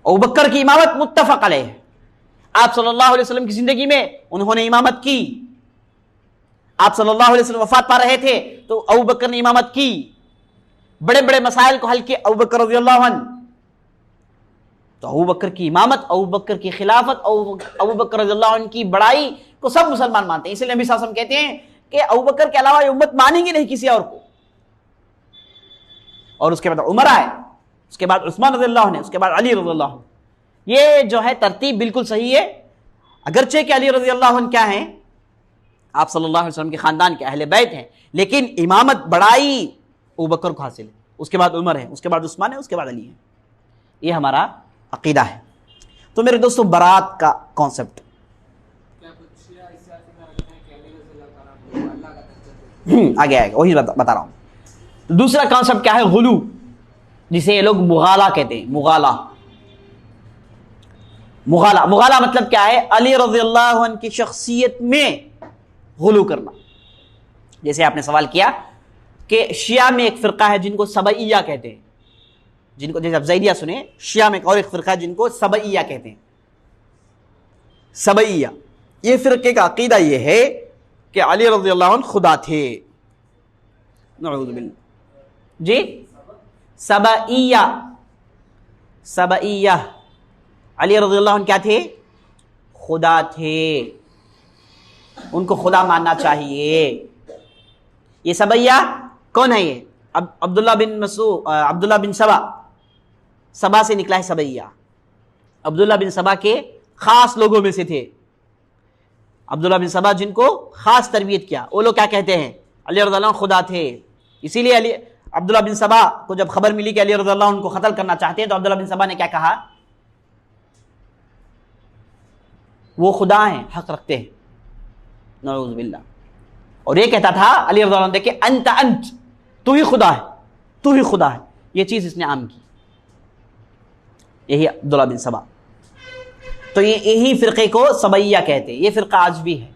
अबू बकर की इमामत मुत्तफक अलैह, आप सल्लल्लाहु अलैहि वसल्लम की जिंदगी में उन्होंने इमामत की। आप सल्लल्लाहु अलैहि वसल्लम वफात पा रहे थे तो अबू बकर ने इमामत की। बड़े बड़े मसाइल को हल किए अबू बकर रज़ियल्लाहु अन्हु। तो अबू बकर की इमामत, अबू बकर की खिलाफत, अबू बकर रज़ियल्लाहु अन्हु की बड़ाई को सब मुसलमान मानते हैं। इसलिए नबी सल्लल्लाहु अलैहि वसल्लम कहते हैं कि अबू बकर के अलावा ये उम्मत मानेंगे नहीं किसी और को। और उसके बाद उमर आए, उसके बाद उस्मान रज़ियल्लाहु अन्हु, उसके बाद अली रज़ियल्लाहु अन्हु। ये जो है तरतीब बिल्कुल सही है। अगरचे कि अली रज़ियल्लाहु अन्हु क्या हैं? आप सल्लल्लाहु अलैहि वसल्लम के खानदान के अहले बैत हैं, लेकिन इमामत बड़ाई अबू बकर को हासिल है, उसके बाद उमर है, उसके बाद उस्मान है, उसके बाद अली है। ये हमारा अकीदा है। तो मेरे दोस्तों, बारात का कॉन्सेप्ट आगे आएगा, वही बता रहा हूं। दूसरा कॉन्सेप्ट क्या है? गुलू, जिसे ये लोग मुगाला कहते हैं। मुगाला मतलब क्या है? अली रज़ियल्लाहु अन्हु की शख्सियत में गुलू करना। जैसे आपने सवाल किया कि शिया में एक फिरका है जिनको सबइया कहते हैं, जिनको, जैसे आप ज़ैदिया सुने, शिया में और एक फिरका है जिनको सबइया कहते हैं। सबइया, ये फिरके का अकीदा ये है कि अली रज़ियल्लाहु अन्हु खुदा थे। नऊज़ु बिल्लाह जी। सबइया अली रज़ियल्लाहु अन्हु क्या थे? खुदा थे, उनको खुदा मानना चाहिए। ये सबइया कौन है? ये अब्दुल्ला बिन सबा से निकला है सबइया। अब्दुल्ला बिन सबा के खास लोगों में से थे। अब्दुल्ला बिन सबा जिनको खास तरबियत किया, वो लोग क्या कहते हैं? अली रज़ियल्लाहु अन्हु खुदा थे। इसीलिए अब्दुल्ला बिन सबा को जब खबर मिली कि अली रज़ियल्लाहु अन्हु को कत्ल करना चाहते हैं, तो अब्दुल्ला बिन सबा ने क्या कहा? वो खुदा हैं, हक रखते हैं। नऊज़ु बिल्लाह। और ये कहता था अली रज़ियल्लाहु अन्हु, देखिए, अंत तू ही खुदा है, तू ही खुदा है। ये चीज इसने आम की। यही अब्दुल्ला बिन सबा। तो ये यही फिरके को सबइया कहते हैं। ये फिरका आज भी है,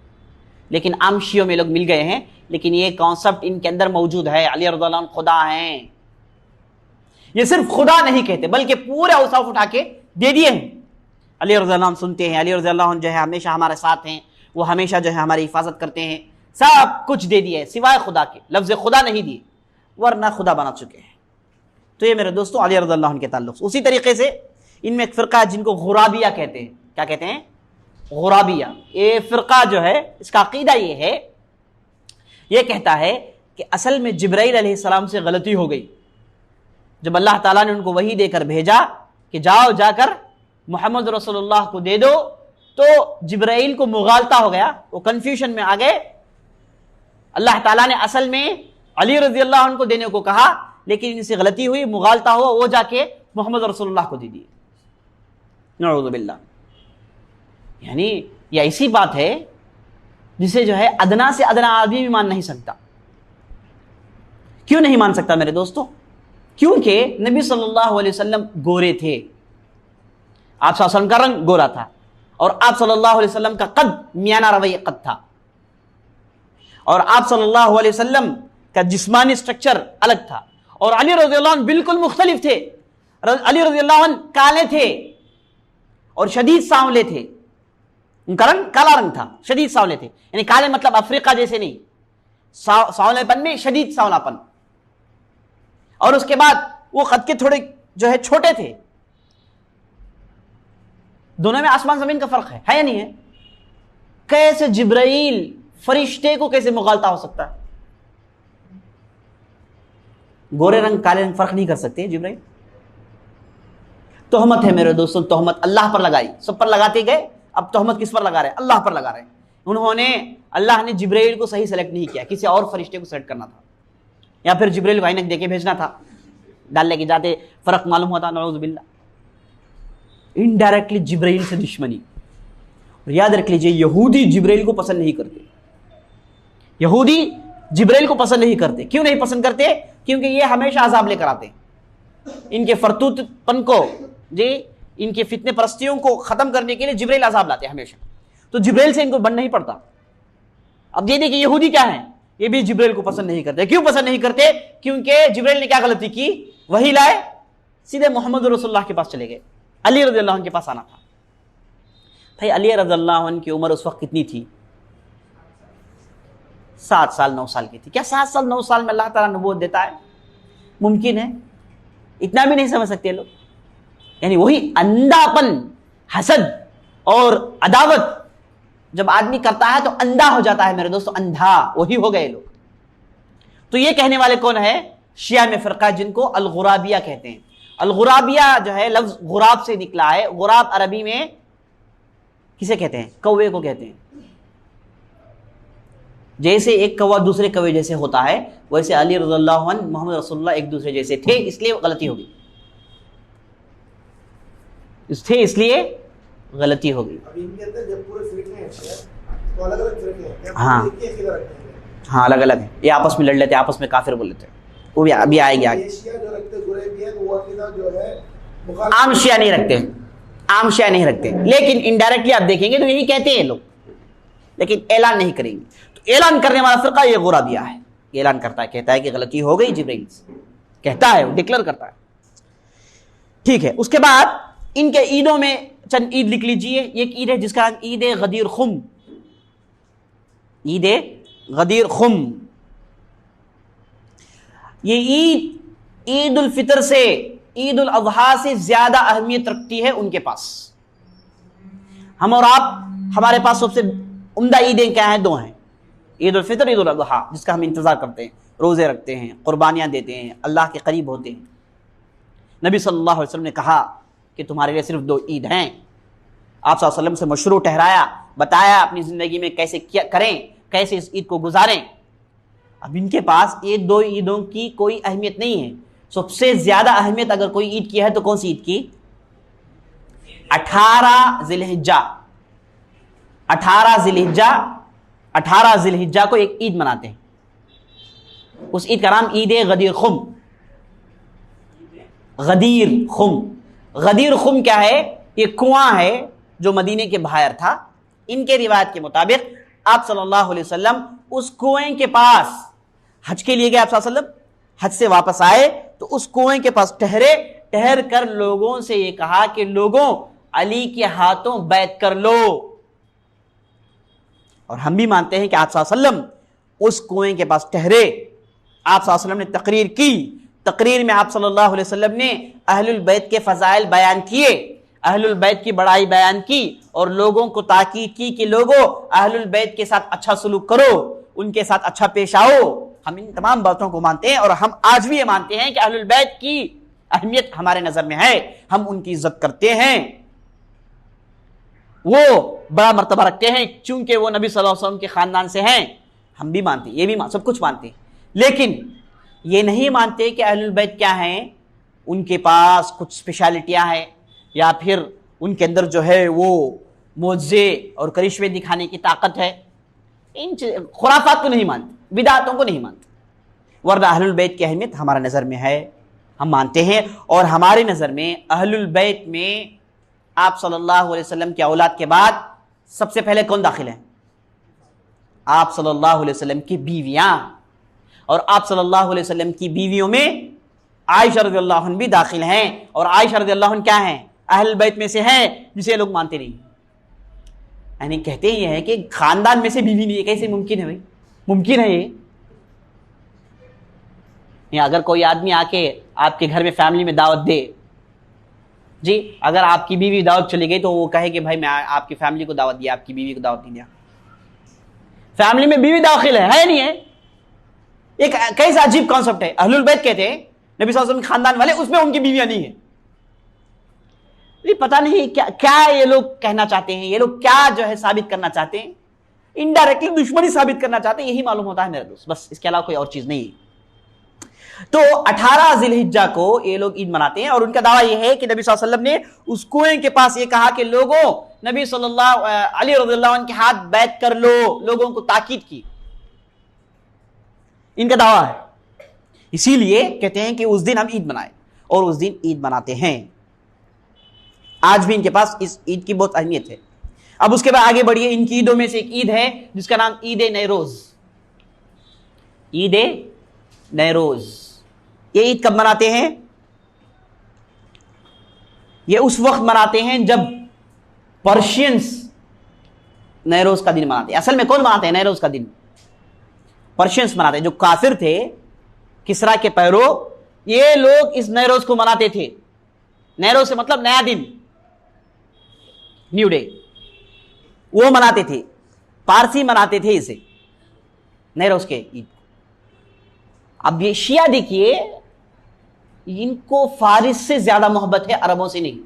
लेकिन आम शियों में लोग मिल गए हैं, लेकिन ये कॉन्सेप्ट इनके अंदर मौजूद है। अली रज़ियल्लाहु अन्हु खुदा हैं। ये सिर्फ खुदा नहीं कहते, बल्कि पूरे औसाफ उठा के दे दिए हैं। अली रज़ियल्लाहु अन्हु सुनते हैं, अली रज़ियल्लाहु अन्हु जो है हमेशा हमारे साथ हैं, वो हमेशा जो है हमारी हिफाजत करते हैं, सब कुछ दे दिए सिवाय खुदा के। लफ्ज़ खुदा नहीं दिए, वरना खुदा बना चुके हैं। तो ये मेरे दोस्तों अली रज़ियल्लाहु अन्हु के ताल्लुक से। उसी तरीके से इनमें एक फ़िरका है जिनको गुराबिया कहते हैं। क्या कहते हैं? गुराबिया। ये फ़िरका जो है, इसका अकीदा ये है, ये कहता है कि असल में जिब्राइल अलैहिस्सलाम से गलती हो गई। जब अल्लाह ताला ने उनको वही देकर भेजा कि जाओ जाकर मोहम्मद रसूलुल्लाह को दे दो, तो जिब्राइल को मुगालता हो गया, वो कंफ्यूजन में आ गए। अल्लाह ताला ने असल में अली रज़ियल्लाहु अन्हु को देने को कहा, लेकिन इनसे गलती हुई, मुगालता हुआ, वो जाके मोहम्मद रसूलुल्लाह को दे दिए। नऊज़ु बिल्लाह। यानी ये ऐसी बात है जिसे जो है अदना से अदना आदमी भी मान नहीं सकता। क्यों नहीं मान सकता मेरे दोस्तों? क्योंकि नबी सल्लल्लाहु अलैहि वसल्लम गोरे थे। आप सल्लल्लाहु अलैहि वसल्लम का रंग गोरा था और आप सल्लल्लाहु अलैहि वसल्लम का कद मियाना रवैया कद था और आप सल्लल्लाहु अलैहि वसल्लम का जिस्मानी स्ट्रक्चर अलग था और अली रज़ियल्लाहु अन्हु बिल्कुल मुख्तलिफ थे। अली रज़ियल्लाहु अन्हु काले थे और शदीद सांवले थे, उनका रंग काला रंग था, शदीद सांवले थे, यानी काले मतलब अफ्रीका जैसे नहीं, सांवलेपन में शदीद सांवलापन। और उसके बाद वो कद के थोड़े जो है छोटे थे। दोनों में आसमान जमीन का फर्क है या नहीं है? कैसे जिब्राइल फरिश्ते को कैसे मुगालता हो सकता है? गोरे रंग काले रंग फर्क नहीं कर सकते जिब्राइल। तोहमत है मेरे दोस्तों, तोहमत अल्लाह पर लगाई, सब पर लगाते गए, अब तोहमत किस पर लगा रहे हैं? अल्लाह पर लगा रहे हैं। अल्लाह ने जिब्राइल को सही सेलेक्ट नहीं किया, किसी और फरिश्ते को सेलेक्ट करना था या फिर जिब्राइल को ऐनक देके भेजना था, डालने के जाते फर्क मालूम होता, नऊज़ बिल्लाह। इनडायरेक्टली जिब्राइल से दुश्मनी। और याद रख लीजिए, यहूदी जिब्राइल को पसंद नहीं करते, यहूदी जिब्राइल को पसंद नहीं करते। क्यों नहीं पसंद करते? क्योंकि ये हमेशा अजाब लेकर आते हैं। इनके फरतूतपन को जी, इनके फितने परस्तियों को खत्म करने के लिए जिब्राइल अजाब लाते हैं हमेशा, तो जिब्राइल से इनको बन नहीं पड़ता। अब ये देखिए यहूदी क्या है, ये भी जिब्राइल को पसंद नहीं करते। क्यों पसंद नहीं करते? क्योंकि जिब्राइल ने क्या गलती की, वही लाए, सीधे मोहम्मद रसूलुल्लाह के पास चले गए। अली रज़ियल्लाहु अन्हु के पास आना था। भाई अली रज़ियल्लाहु अन्हु की उम्र उस वक्त कितनी थी? 7 साल 9 साल की थी। क्या 7 साल 9 साल में अल्लाह ताला नबूवत देता है? मुमकिन है? इतना भी नहीं समझ सकते लोग। यानी वही अंधापन, हसद और अदावत जब आदमी करता है तो अंधा हो जाता है मेरे दोस्तों, अंधा वही हो गए लोग। तो ये कहने वाले कौन है? शिया में फ़िरका जिनको अल-गुराबिया कहते हैं। अल-गुराबिया जो है लफ्ज गुराब से निकला है। गुराब अरबी में किसे कहते हैं? कौवे को कहते हैं। जैसे एक कौवा दूसरे कौवे जैसे होता है, वैसे अली रज़ियल्लाहु अन्हु मोहम्मद रसूलुल्लाह एक दूसरे जैसे थे, इसलिए गलती होगी, इसलिए गलती हो गई। इनके अंदर जब पूरे फिरके हैं तो अलग-अलग फिरके हैं। हाँ हाँ, अलग अलग है। ये आपस में लड़ लेते, आपस में काफिर बोल लेते, वो भी अभी आएगी आगे। आम शिया नहीं रखते, आम शिया नहीं रखते, लेकिन इनडायरेक्टली आप देखेंगे तो यही कहते हैं लोग, लेकिन ऐलान नहीं करेंगे। तो ऐलान करने वाला फिरका ये गुराबिया है, ऐलान करता है, कहता है कि गलती हो गई, जिब्रील कहता है, वो डिक्लेयर करता है। ठीक है, उसके बाद इनके ईदों में चंद ईद लिख लीजिए। एक ईद है जिसका नाम ईद गदीर खुम, ईद गदीर खुम। ये ईद ईद उल फितर से, ईद उल अज़हा से ज्यादा अहमियत रखती है उनके पास। हम और आप, हमारे पास सबसे उम्दा ईदें क्या हैं? 2 हैं, ईद उल फितर, ईद उल अज़हा, जिसका हम इंतजार करते हैं, रोजे रखते हैं, कुर्बानियां देते हैं, अल्लाह के करीब होते हैं। नबी सल्लल्लाहु अलैहि वसल्लम ने कहा कि तुम्हारे लिए सिर्फ 2 ईद हैं। आप सल्लल्लाहु अलैहि वसल्लम से मशरू ठहराया, बताया अपनी जिंदगी में कैसे क्या करें, कैसे इस ईद को गुजारें। अब इनके पास ये 2 ईदों की कोई अहमियत नहीं है। सबसे ज्यादा अहमियत अगर कोई ईद की है तो कौन सी ईद की? 18 ज़िलहिज्जा, 18 ज़िलहिज्जा को एक ईद मनाते हैं। उस ईद का नाम ईद गदीर खुम। गदीर खुम, गदीर खुम क्या है? ये कुआं है जो मदीने के बाहर था। इनके रिवायत के मुताबिक आप सल्लल्लाहु अलैहि वसल्लम उस कुएं के पास हज के लिए गए। आप सल्लल्लाहु अलैहि वसल्लम हज से वापस आए तो उस कुएं के पास ठहर कर लोगों से ये कहा कि लोगों, अली के हाथों बैत कर लो। और हम भी मानते हैं कि आप सल्लल्लाहु अलैहि वसल्लम उस कुएं के पास ठहरे। आप सल्लल्लाहु अलैहि वसल्लम ने तकरीर की। तकरीर में आप सल्लल्लाहु अलैहि वसल्लम ने अहलुल बैत के फजाइल बयान किए, अहलुल बैत की बड़ाई बयान की और लोगों को ताकीद की कि लोगों, अहलुल बैत के साथ अच्छा सलूक करो, उनके साथ अच्छा पेश आओ। हम इन तमाम बातों को मानते हैं और हम आज भी ये मानते हैं कि अहलुल बैत की अहमियत हमारे नजर में है, हम उनकी इज्जत करते हैं, वो बड़ा मर्तबा रखते हैं चूंकि वो नबी सल्लल्लाहु अलैहि वसल्लम के खानदान से हैं। हम भी मानते हैं, ये भी सब कुछ मानते हैं, लेकिन ये नहीं मानते कि अहलुल बैत क्या हैं, उनके पास कुछ स्पेशलिटियां हैं या फिर उनके अंदर जो है वो मोज़े और करिश्मे दिखाने की ताकत है। इन खुराफात को नहीं मानते, बिदातों को नहीं मानते, वरना अहलुल बैत की अहमियत हमारे नज़र में है, हम मानते हैं। और हमारे नज़र में अहलुल बैत में आप सल्लल्लाहु अलैहि वसल्लम की औलाद के बाद सबसे पहले कौन दाखिल है? आप सल्लल्लाहु अलैहि वसल्लम की बीवियां, और आप सल्लल्लाहु अलैहि वसल्लम की बीवियों में आयशा रज़ियल्लाहु अन्हा भी दाखिल हैं। और आयशा रज़ियल्लाहु अन्हा क्या हैं? अहल बैत में से हैं, जिसे लोग मानते नहीं। यानी कहते ही है कि खानदान में से बीवी नहीं है। कैसे मुमकिन है भाई? मुमकिन है ये? या अगर कोई आदमी आके आपके घर में फैमिली में दावत दे जी, अगर आपकी बीवी दावत चली गई तो वो कहे कि भाई मैं आपकी फैमिली को दावत दिया, आपकी बीवी को दावत नहीं दिया। फैमिली में बीवी दाखिल है नहीं है? एक कैसा अजीब कॉन्सेप्ट है। अहलुल बैत कहते हैं नबी सल्लल्लाहु अलैहि वसल्लम खानदान वाले, उसमें उनकी बीवियां नहीं है। पता नहीं क्या क्या ये लोग कहना चाहते हैं, ये लोग क्या जो है साबित करना चाहते हैं। इनडायरेक्टली दुश्मनी साबित करना चाहते हैं, यही मालूम होता है मेरे दोस्त, बस इसके अलावा कोई और चीज नहीं है। तो 18 ज़िलहिज्जा को ये लोग ईद मनाते हैं, और उनका दावा यह है कि नबी सल्लल्लाहु अलैहि वसल्लम ने उस कुएं के पास ये कहा कि लोगों, नबी सल्लल्लाहु अली रज़ियल्लाहु अन्हु के हाथ बैत कर लो, लोगों को ताकीद की। इनका दावा है। इसीलिए कहते हैं कि उस दिन हम ईद मनाएं, और उस दिन ईद मनाते हैं। आज भी इनके पास इस ईद की बहुत अहमियत है। अब उसके बाद आगे बढ़िए। इनकी ईदों में से एक ईद है जिसका नाम ईद नैरोज। ईद नैरोज, ये ईद कब मनाते हैं? ये उस वक्त मनाते हैं जब पर्शियंस नैरोज का दिन मनाते हैं। असल में कौन मनाते हैं नैरोज का दिन? पर्शियंस मनाते हैं। जो काफिर थे, किसरा के पैरों, ये लोग इस नैरोज को मनाते थे। नैरोज से मतलब नया दिन, न्यू डे, वो मनाते थे। पारसी मनाते थे इसे, नैरोज के ईद। अब ये शिया देखिए, इनको फारिस से ज्यादा मोहब्बत है, अरबों से नहीं।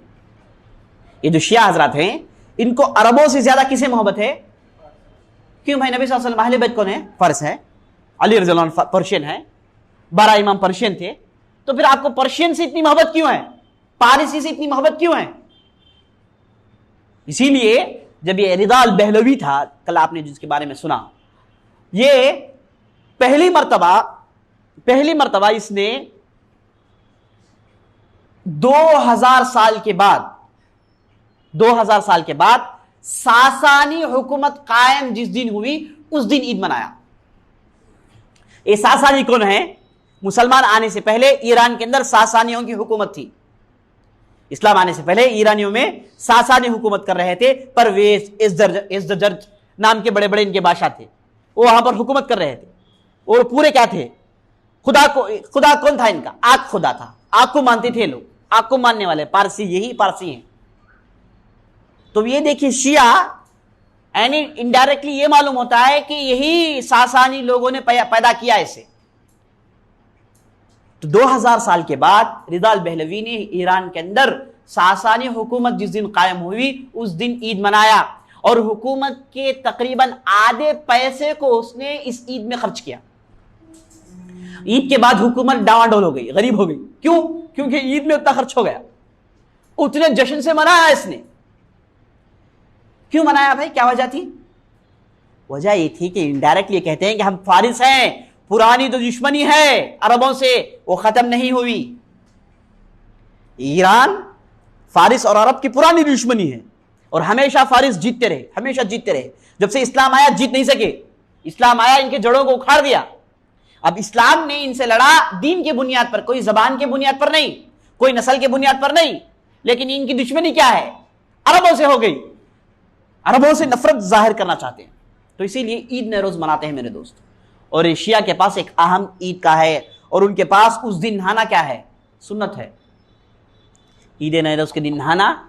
ये जो शिया हजरात हैं, इनको अरबों से ज्यादा किसे मोहब्बत है? क्यों भाई? नबी सल्लल्लाहु अलैहि वसल्लम अहले बैत कौन है? फारिस है। अली रज़ियल्लाहु अन्हु पर्शियन है। 12 इमाम पर्शियन थे। तो फिर आपको पर्शियन से इतनी मोहब्बत क्यों है? पारसी से इतनी मोहब्बत क्यों है? इसीलिए जब ये रिदा अल बहलवी था, कल आपने जिसके बारे में सुना, ये पहली मर्तबा इसने 2000 साल के बाद सासानी हुकूमत कायम जिस दिन हुई, उस दिन ईद मनाया। ये सासानी कौन है? मुसलमान आने से पहले ईरान के अंदर सासानियों की हुकूमत थी। इस्लाम आने से पहले ईरानियों में सासानी हुकूमत कर रहे थे। परवेज, इज़्ज़जर्ज नाम के बड़े बड़े इनके बादशाह थे, वो वहां पर हुकूमत कर रहे थे। और पूरे क्या थे? खुदा कौन था इनका? आग खुदा था। आग को मानते थे लोग, आग को मानने वाले पारसी, यही पारसी हैं। तो ये देखिए, शिया यानी इनडायरेक्टली ये मालूम होता है कि यही सासानी लोगों ने पैदा किया इसे। तो 2000 साल के बाद रिदा अल बहलवी ने ईरान के अंदर सासानी हुकूमत जिस दिन कायम हुई, उस दिन ईद मनाया, और हुकूमत के तकरीबन आधे पैसे को उसने इस ईद में खर्च किया। ईद के बाद हुकूमत डावाडोल हो गई, गरीब हो गई। क्यों? क्योंकि ईद में उतना खर्च हो गया, उतने जश्न से मनाया इसने। क्यों मनाया भाई? क्या वजह थी? वजह ये थी कि इनडायरेक्टली कहते हैं कि हम फारिस हैं, पुरानी जो दुश्मनी है अरबों से वो खत्म नहीं हुई। ईरान, फारिस और अरब की पुरानी दुश्मनी है, और हमेशा फारिस जीतते रहे, हमेशा जीतते रहे। जब से इस्लाम आया जीत नहीं सके। इस्लाम आया, इनके जड़ों को उखाड़ दिया। अब इस्लाम ने इनसे लड़ा दीन के बुनियाद पर, कोई जबान के बुनियाद पर नहीं, कोई नस्ल के बुनियाद पर नहीं। लेकिन इनकी दुश्मनी क्या है? अरबों से हो गई। अरबों से नफरत जाहिर करना चाहते हैं, तो इसीलिए ईद नैरोज मनाते हैं मेरे दोस्त। और शिया के पास एक अहम ईद का है, और उनके पास उस दिन नहाना क्या है? सुन्नत है। ईद नैरोज के दिन नहाना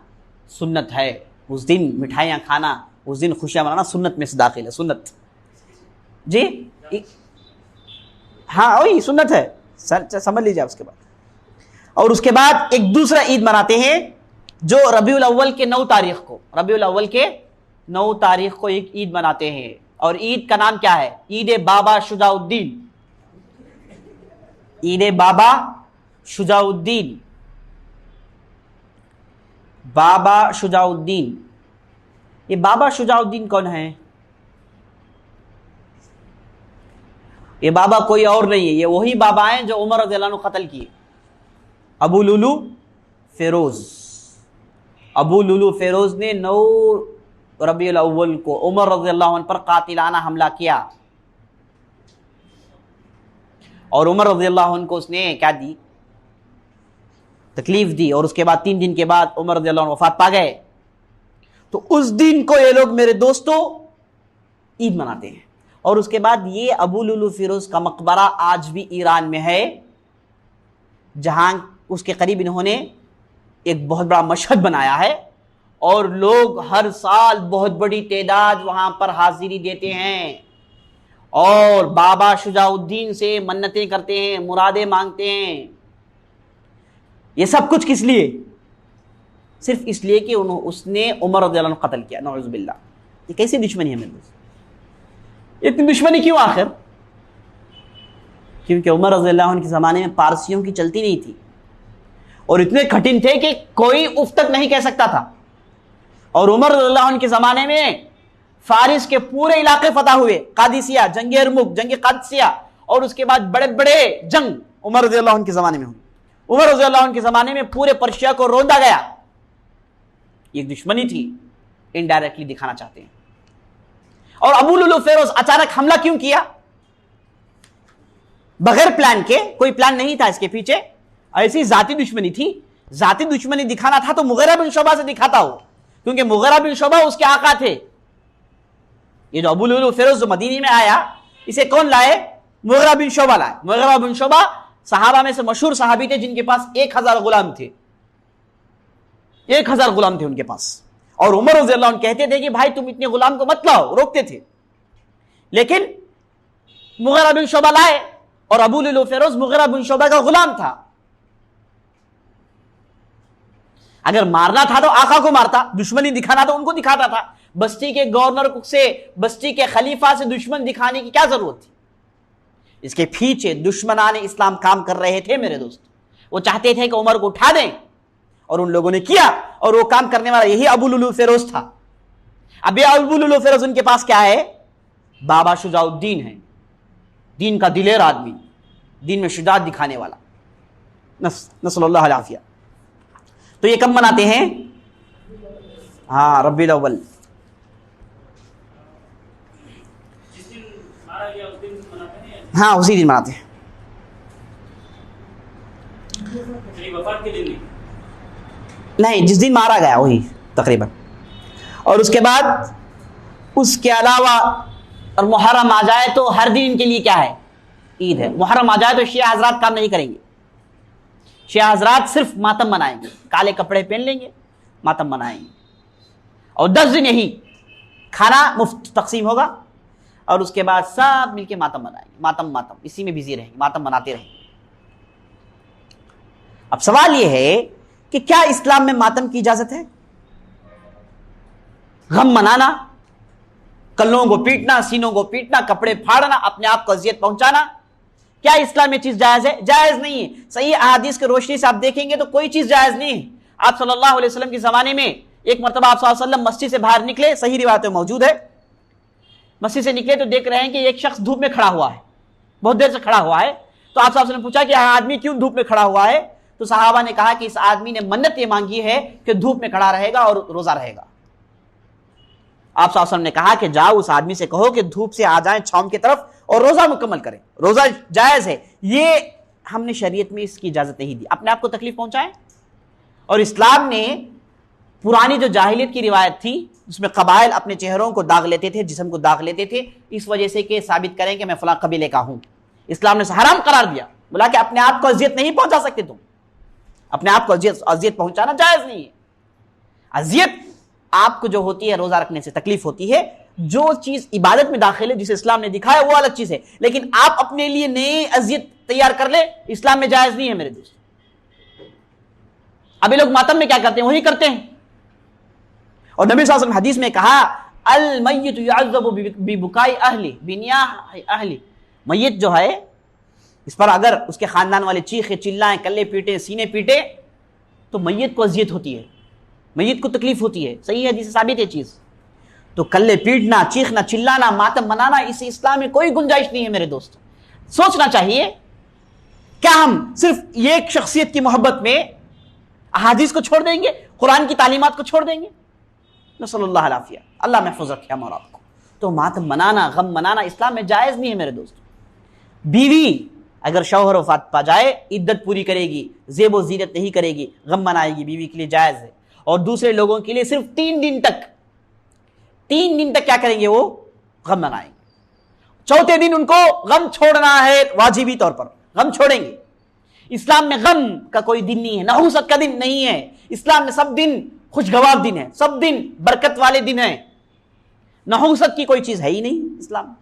सुन्नत है। उस दिन मिठाइयाँ खाना, उस दिन खुशियाँ मनाना सुन्नत में से दाखिल है। सुन्नत जी, हाँ वही सुन्नत है, समझ लीजिए उसके बाद। और उसके बाद एक दूसरा ईद मनाते हैं जो रबीउल अव्वल के 9 तारीख को, रबीउल अव्वल के 9 तारीख को एक ईद मनाते हैं। और ईद का नाम क्या है? ईद बाबा शुजाउद्दीन। ईद बाबा शुजाउद्दीन, बाबा शुजाउद्दीन। ये बाबा शुजाउद्दीन कौन है? ये बाबा कोई और नहीं है, ये वही बाबा हैं जो उमर रज़ियल्लाहु अन्हु कत्ल किए। अबू लुलू फिरोज, अबू लुलू फेरोज ने 9 रबीउल अव्वल को उमर रज़ियल्लाहु अन्हु पर कातिलाना हमला किया और उमर रज़ियल्लाहु अन्हु को उसने क्या दी, तकलीफ दी। और उसके बाद 3 दिन के बाद उमर रज़ियल्लाहु अन्हु वफात पा गए। तो उस दिन को ये लोग मेरे दोस्तों ईद मनाते हैं। और उसके बाद ये अबू लुलू फिरोज का मकबरा आज भी ईरान में है, जहां उसके करीब इन्होंने एक बहुत बड़ा मशहद बनाया है और लोग हर साल बहुत बड़ी तादाद वहां पर हाजिरी देते हैं और बाबा शुजाउद्दीन से मन्नतें करते हैं, मुरादें मांगते हैं। ये सब कुछ किस लिए? सिर्फ इसलिए कि उसने उमर रज़ियल्लाहु अन्हु कत्ल किया। नऊज़ु बिल्लाह। ये कैसी दुश्मनी है मेरे दोस्त? इतनी दुश्मनी क्यों आखिर? क्योंकि उमर रज़ियल्लाहु अन्हु के ज़माने में पारसियों की चलती नहीं थी और इतने कठिन थे कि कोई उफ तक नहीं कह सकता था। और उमर रज़ियल्लाहु अन्हु के ज़माने में फारिस के पूरे इलाके फतह हुए, कादिसिया, जंग यरमुक, जंग कादसिया, और उसके बाद बड़े बड़े जंग उमर रज़ियल्लाहु अन्हु के ज़माने में हुए। उमर रज़ियल्लाहु अन्हु के ज़माने में पूरे पर्शिया को रोंदा गया। ये दुश्मनी थी, इनडायरेक्टली दिखाना चाहते हैं। और अबू लुलू फेरोज अचानक हमला क्यों किया? बगैर प्लान के, कोई प्लान नहीं था इसके पीछे, ऐसी जाती दुश्मनी थी। जाती दुश्मनी दिखाना था तो मुगीरा बिन शुबा से दिखाता हो, क्योंकि मुगीरा बिन शुबा उसके आका थे। ये जो अबू लुलू फेरोज जो मदीने में आया, इसे कौन लाए? मुगीरा बिन शुबा लाए। मुगीरा बिन शुबा सहाबा में से मशहूर सहाबी थे जिनके पास 1000 गुलाम थे। 1000 गुलाम थे उनके पास। और उमर रज़ियल्लाहु अन्हु कहते थे कि भाई तुम इतने गुलाम को मत लाओ, रोकते थे। लेकिन मुगीरा बिन शुबा लाए और अबू लुलू फेरोज मुगीरा बिन शुबा का गुलाम था। अगर मारना था तो आका को मारता, दुश्मनी दिखाना तो उनको दिखाता था। बस्ती के गवर्नर से, बस्ती के खलीफा से दुश्मन दिखाने की क्या जरूरत थी? इसके पीछे दुश्मनान इस्लाम काम कर रहे थे मेरे दोस्त। वो चाहते थे कि उमर को उठा दें और उन लोगों ने किया, और वो काम करने वाला यही अबू लुलू फेरोज था। अब ये अबू लुलू फेरोज उनके पास क्या है? बाबा शुजाउद्दीन है, दीन का दिलेर आदमी, दीन में शुजाअत दिखाने वाला। नस्सल्लाहु अलैहि आफिया। तो ये कब मनाते हैं? हाँ, रब्बीउल अव्वल। हाँ, उसी दिन मनाते हैं। वफात के दिन नहीं, जिस दिन मारा गया वही तकरीबन। और उसके बाद उसके अलावा और मुहर्रम आ जाए तो हर दिन इनके लिए क्या है? ईद है। मुहर्रम आ जाए तो शिया हजरात काम नहीं करेंगे। शिया हजरात सिर्फ मातम मनाएंगे, काले कपड़े पहन लेंगे, मातम मनाएंगे। और 10 दिन यही खाना मुफ्त तकसीम होगा और उसके बाद सब मिलके मातम मनाएंगे। मातम इसी में बिजी रहेंगे, मातम मनाते रहेंगे। अब सवाल यह है कि क्या इस्लाम में मातम की इजाजत है? गम मनाना, कल्लों को पीटना, सीनों को पीटना, कपड़े फाड़ना, अपने आप को अजियत पहुंचाना, क्या इस्लाम में चीज जायज है? जायज नहीं है। सही अहादीस की रोशनी से आप देखेंगे तो कोई चीज जायज नहीं है। आप सल्लल्लाहु अलैहि वसल्लम के जमाने में एक मरतबा आप सल्लल्लाहु अलैहि वसल्लम मस्जिद से बाहर निकले, सही रिवायत में मौजूद है। मस्जिद से निकले तो देख रहे हैं कि एक शख्स धूप में खड़ा हुआ है, बहुत देर से खड़ा हुआ है। तो आप सल्लल्लाहु अलैहि वसल्लम ने पूछा कि आदमी क्यों धूप में खड़ा हुआ है? तो सहाबा ने कहा कि इस आदमी ने मन्नत ये मांगी है कि धूप में खड़ा रहेगा और रोजा रहेगा। आप सल्लल्लाहु अलैहि वसल्लम ने कहा कि जाओ उस आदमी से कहो कि धूप से आ जाए छांव की तरफ और रोजा मुकम्मल करें। रोजा जायज है, ये हमने शरीयत में इसकी इजाजत नहीं दी। अपने आप को तकलीफ पहुंचाएं। और इस्लाम ने पुरानी जो जाहिलियत की रिवायत थी जिसमें कबाइल अपने चेहरों को दाग लेते थे, जिस्म को दाग लेते थे, इस वजह से कि साबित करें कि मैं फलां कबीले का हूं, इस्लाम ने हराम करार दिया। बोला कि अपने आप को अजियत नहीं पहुंचा सकते तुम, अपने आप को अजियत पहुंचाना जायज नहीं है। अजियत आपको जो होती है रोजा रखने से तकलीफ होती है। जो चीज इबादत में दाखिल है जिसे इस्लाम ने दिखाया वो अलग चीज है, लेकिन आप अपने लिए नई अजियत तैयार कर ले, इस्लाम में जायज नहीं है मेरे दोस्त। अभी लोग मातम में क्या करते हैं? वही करते हैं। और नबी सल्लल्लाहु अलैहि वसल्लम हदीस में कहा, अल मय्यितु युअज़्ज़बु बिबुकाई अहली बिनियाह अहली। मय्यत जो है, इस पर अगर उसके खानदान वाले चीखे चिल्लाएं, कल्ले पीटे, सीने पीटे, तो मय्यत को अजियत होती है, मय्यत को तकलीफ होती है। सही है, जिसे साबित है चीज। तो कल्ले पीटना, चीखना, चिल्लाना, मातम मनाना, इस इस्लाम में कोई गुंजाइश नहीं है मेरे दोस्त। सोचना चाहिए, क्या हम सिर्फ ये एक शख्सियत की मोहब्बत में अहादीस को छोड़ देंगे? कुरान की तालीमात को छोड़ देंगे? नसल्लल्लाहु अलैहि, अल्लाह महफूज रखे हम और आपको। तो मातम मनाना, गम मनाना इस्लाम में जायज़ नहीं है मेरे दोस्तों। बीवी अगर शौहर वफात पा जाए, इद्दत पूरी करेगी, ज़ेब ज़ीनत नहीं करेगी, गम मनाएगी, बीवी के लिए जायज़ है। और दूसरे लोगों के लिए सिर्फ 3 दिन तक क्या करेंगे? वो गम मनाएंगे। चौथे दिन उनको गम छोड़ना है, वाजिबी तौर पर गम छोड़ेंगे। इस्लाम में गम का कोई दिन नहीं है, नहुसत का दिन नहीं है। इस्लाम में सब दिन खुशगवार दिन है, सब दिन बरकत वाले दिन है। नहुसत की कोई चीज है ही नहीं इस्लाम।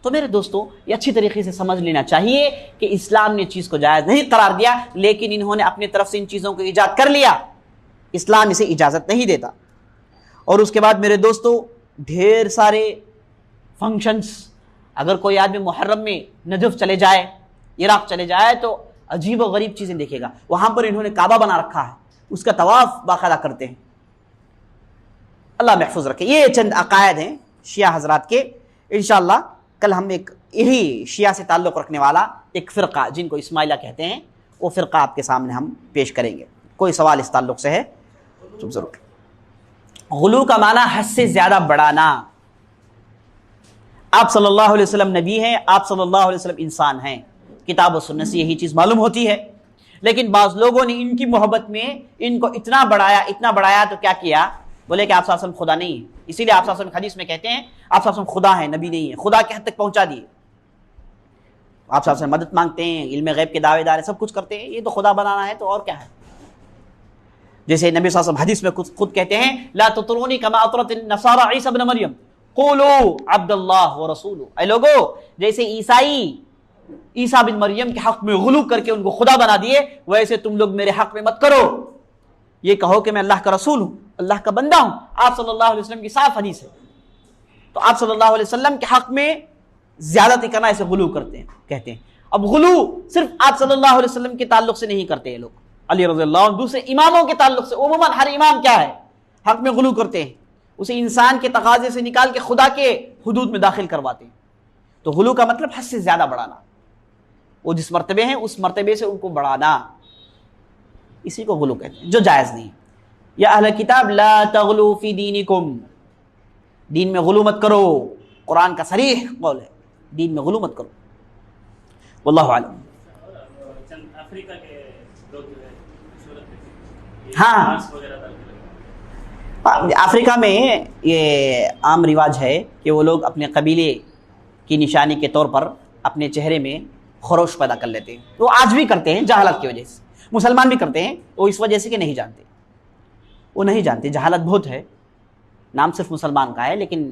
तो मेरे दोस्तों, ये अच्छी तरीके से समझ लेना चाहिए कि इस्लाम ने चीज को जायज नहीं करार दिया, लेकिन इन्होंने अपनी तरफ से इन चीजों को इजाद कर लिया। इस्लाम इसे इजाजत नहीं देता। और उसके बाद मेरे दोस्तों, ढेर सारे फंक्शंस, अगर कोई आदमी मुहर्रम में नजफ चले जाए, इराक चले जाए, तो अजीब और गरीब चीजें देखेगा। वहां पर इन्होंने काबा बना रखा है, उसका तवाफ बाकायदा करते हैं। अल्लाह महफूज रखे। ये चंद अकायद हैं शिया हजरात के। इंशाअल्लाह कल हम एक यही शिया से ताल्लुक़ रखने वाला एक फ़िरक़ा, जिनको इस्माइला कहते हैं, वो फ़िरक़ा आपके सामने हम पेश करेंगे। कोई सवाल इस ताल्लुक़ से है तो ज़रूर। गुलू का माना हद से ज़्यादा बढ़ाना। आप सल्लल्लाहु अलैहि वसल्लम नबी हैं, आप सल्लल्लाहु अलैहि वसल्लम इंसान हैं, किताब और सुन्नत से यही चीज़ मालूम होती है। लेकिन बाज़ लोगों ने इनकी मोहब्बत में इनको इतना बढ़ाया तो क्या किया? बोले कि आप सल्लल्लाहु अलैहि वसल्लम खुदा नहीं है। इसीलिए आप सल्लल्लाहु अलैहि वसल्लम हदीस में कहते हैं आप सल्लल्लाहु अलैहि वसल्लम खुदा है, नबी नहीं है। खुदा के हद तक पहुंचा दिए। आप सल्लल्लाहु अलैहि वसल्लम मदद मांगते हैं, इल्म गैब के दावेदार है, सब कुछ करते हैं। ये तो खुदा बनाना है तो और क्या है? जैसे नबी सल्लल्लाहु अलैहि वसल्लम हदीस में खुद कहते हैं, ला तुतरूनी कमा अतरत नसारा ईसा इब्न मरियम क़ूलू अब्दुल्लाह व रसूलु। ऐ लोगो, जैसे ईसाई ईसा बिन मरियम के हक में गुलू करके उनको खुदा बना दिए, वैसे तुम लोग मेरे हक में मत करो। ये कहो कि मैं अल्लाह का रसूल हूं, अल्लाह का बंदा हूं। आप सल्लल्लाहु अलैहि वसल्लम की साफ हदीस है। तो आप सल्लल्लाहु अलैहि वसल्लम के हक में ज्यादती करना इसे गुलू कहते हैं। अब गुलू सिर्फ आप सल्लल्लाहु अलैहि वसल्लम के ताल्लुक से नहीं करते हैं लोग, अली रज़ियल्लाहु अन्हु दूसरे इमामों के ताल्लुक से। उमूमन हर इमाम क्या है? हक में गुलू करते हैं, उसे इंसान के तकाजे से निकाल के खुदा के हुदूद में दाखिल करवाते हैं। तो गुलू का मतलब हद से ज्यादा बढ़ाना, वो जिस मर्तबे हैं उस मर्तबे से उनको बढ़ाना, इसी को गुलू कहते हैं, जो जायज़ नहीं। या अहले किताब ला तगलू फी दीनिकुम, दीन में गुलू मत करो। कुरान का सरीह कौल है, दीन में गुलू मत करो। वल्लाहु आलम। चंद अफ्रीका के लोग जो है सूरत में हाँ। मार्क्स वगैरह डाल के रखते हैं। अफ्रीका में ये आम रिवाज है कि वो लोग अपने कबीले की निशानी के तौर पर अपने चेहरे में खरोश पैदा कर लेते हैं। वो आज भी करते हैं जहालत की वजह से। मुसलमान भी करते हैं, वो इस वजह से कि नहीं जानते, वो नहीं जानते, जहालत बहुत है। नाम सिर्फ मुसलमान का है, लेकिन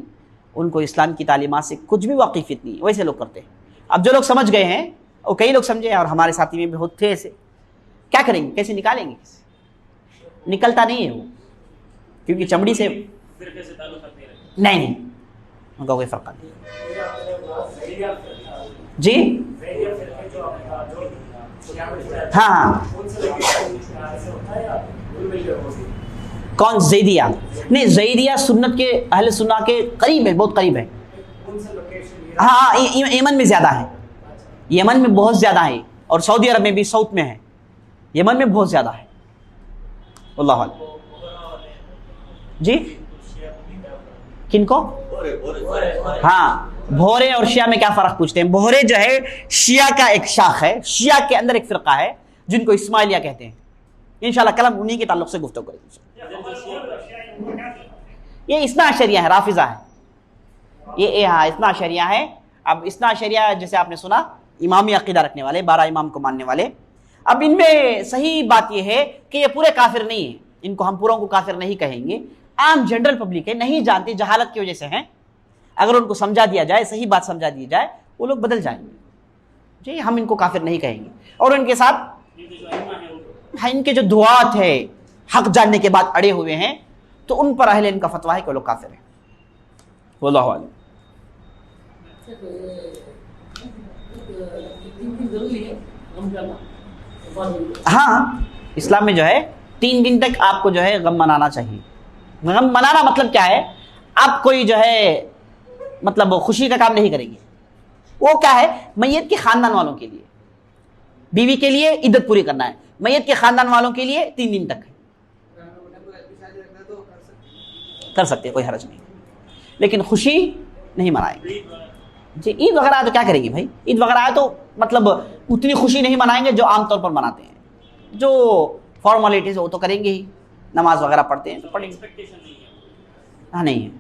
उनको इस्लाम की तालीमात से कुछ भी वाकिफ़ियत नहीं है, वैसे लोग करते हैं। अब जो लोग समझ गए हैं, और कई लोग समझे, और हमारे साथी में भी बहुत थे ऐसे, क्या करेंगे? कैसे निकालेंगे? निकलता नहीं है वो, क्योंकि चमड़ी से फिरके से ताल्लुक नहीं रखते। नहीं, उनका कोई फ़र्क नहीं। जी हाँ, कौन? ज़ैदिया? नहीं, ज़ैदिया सुन्नत के अहले सुन्ना के करीब है, बहुत करीब है। हाँ, यमन में ज़्यादा है, यमन में बहुत ज़्यादा है, और सऊदी अरब में भी, साउथ में है, यमन में बहुत ज़्यादा है। अल्लाह जी, किनको? हाँ, भोरे और शिया में क्या फ़र्क पूछते हैं? भोरे जो है शिया का एक शाख है, शिया के अंदर एक फ़िरका है जिनको इस्माइलिया कहते हैं। इंशाल्लाह कल हम उन्हीं के ताल्लुक से गुफ्तगू करेंगे। ये इस्ना अशरिया है, राफिज़ा है ये। हाँ, इस्ना अशरिया है। अब इस्ना अशरिया जैसे आपने सुना, इमामी अक़ीदा रखने वाले, 12 इमाम को मानने वाले। अब इनमें सही बात यह है कि ये पूरे काफिर नहीं है, इनको हम पूरों को काफिर नहीं कहेंगे। आम जनरल पब्लिक है, नहीं जानती, जहालत की वजह से हैं। अगर उनको समझा दिया जाए, सही बात समझा दी जाए, वो लोग बदल जाएंगे जी। हम इनको काफिर नहीं कहेंगे। और इनके साथ हाँ, इनके जो दुआत है, हक जानने के बाद अड़े हुए हैं, तो उन पर अहले इनका फतवा है कि वो लोग काफिर हैं। वल्लाहु आलम। हाँ, इस्लाम में जो है 3 दिन तक आपको जो है गम मनाना चाहिए। गम मनाना मतलब क्या है? आप कोई जो है मतलब खुशी का काम नहीं करेंगे। वो क्या है? मैयत के खानदान वालों के लिए, बीवी के लिए इद्दत पूरी करना है, मैयत के खानदान वालों के लिए 3 दिन तक है। भी शादी रखना है तो कर सकते हैं। कर सकते हैं, कोई हर्ज नहीं, लेकिन खुशी नहीं मनाएंगे। ईद वगैरह जी ईद वगैरह है तो क्या करेंगे भाई, ईद वगैरह है तो मतलब उतनी खुशी नहीं मनाएंगे जो आमतौर पर मनाते हैं। जो फॉर्मेलिटीज वो तो करेंगे ही, नमाज वगैरह पढ़ते हैं तो पढ़ेंगे। एक्सपेक्टेशन नहीं है। हाँ नहीं है।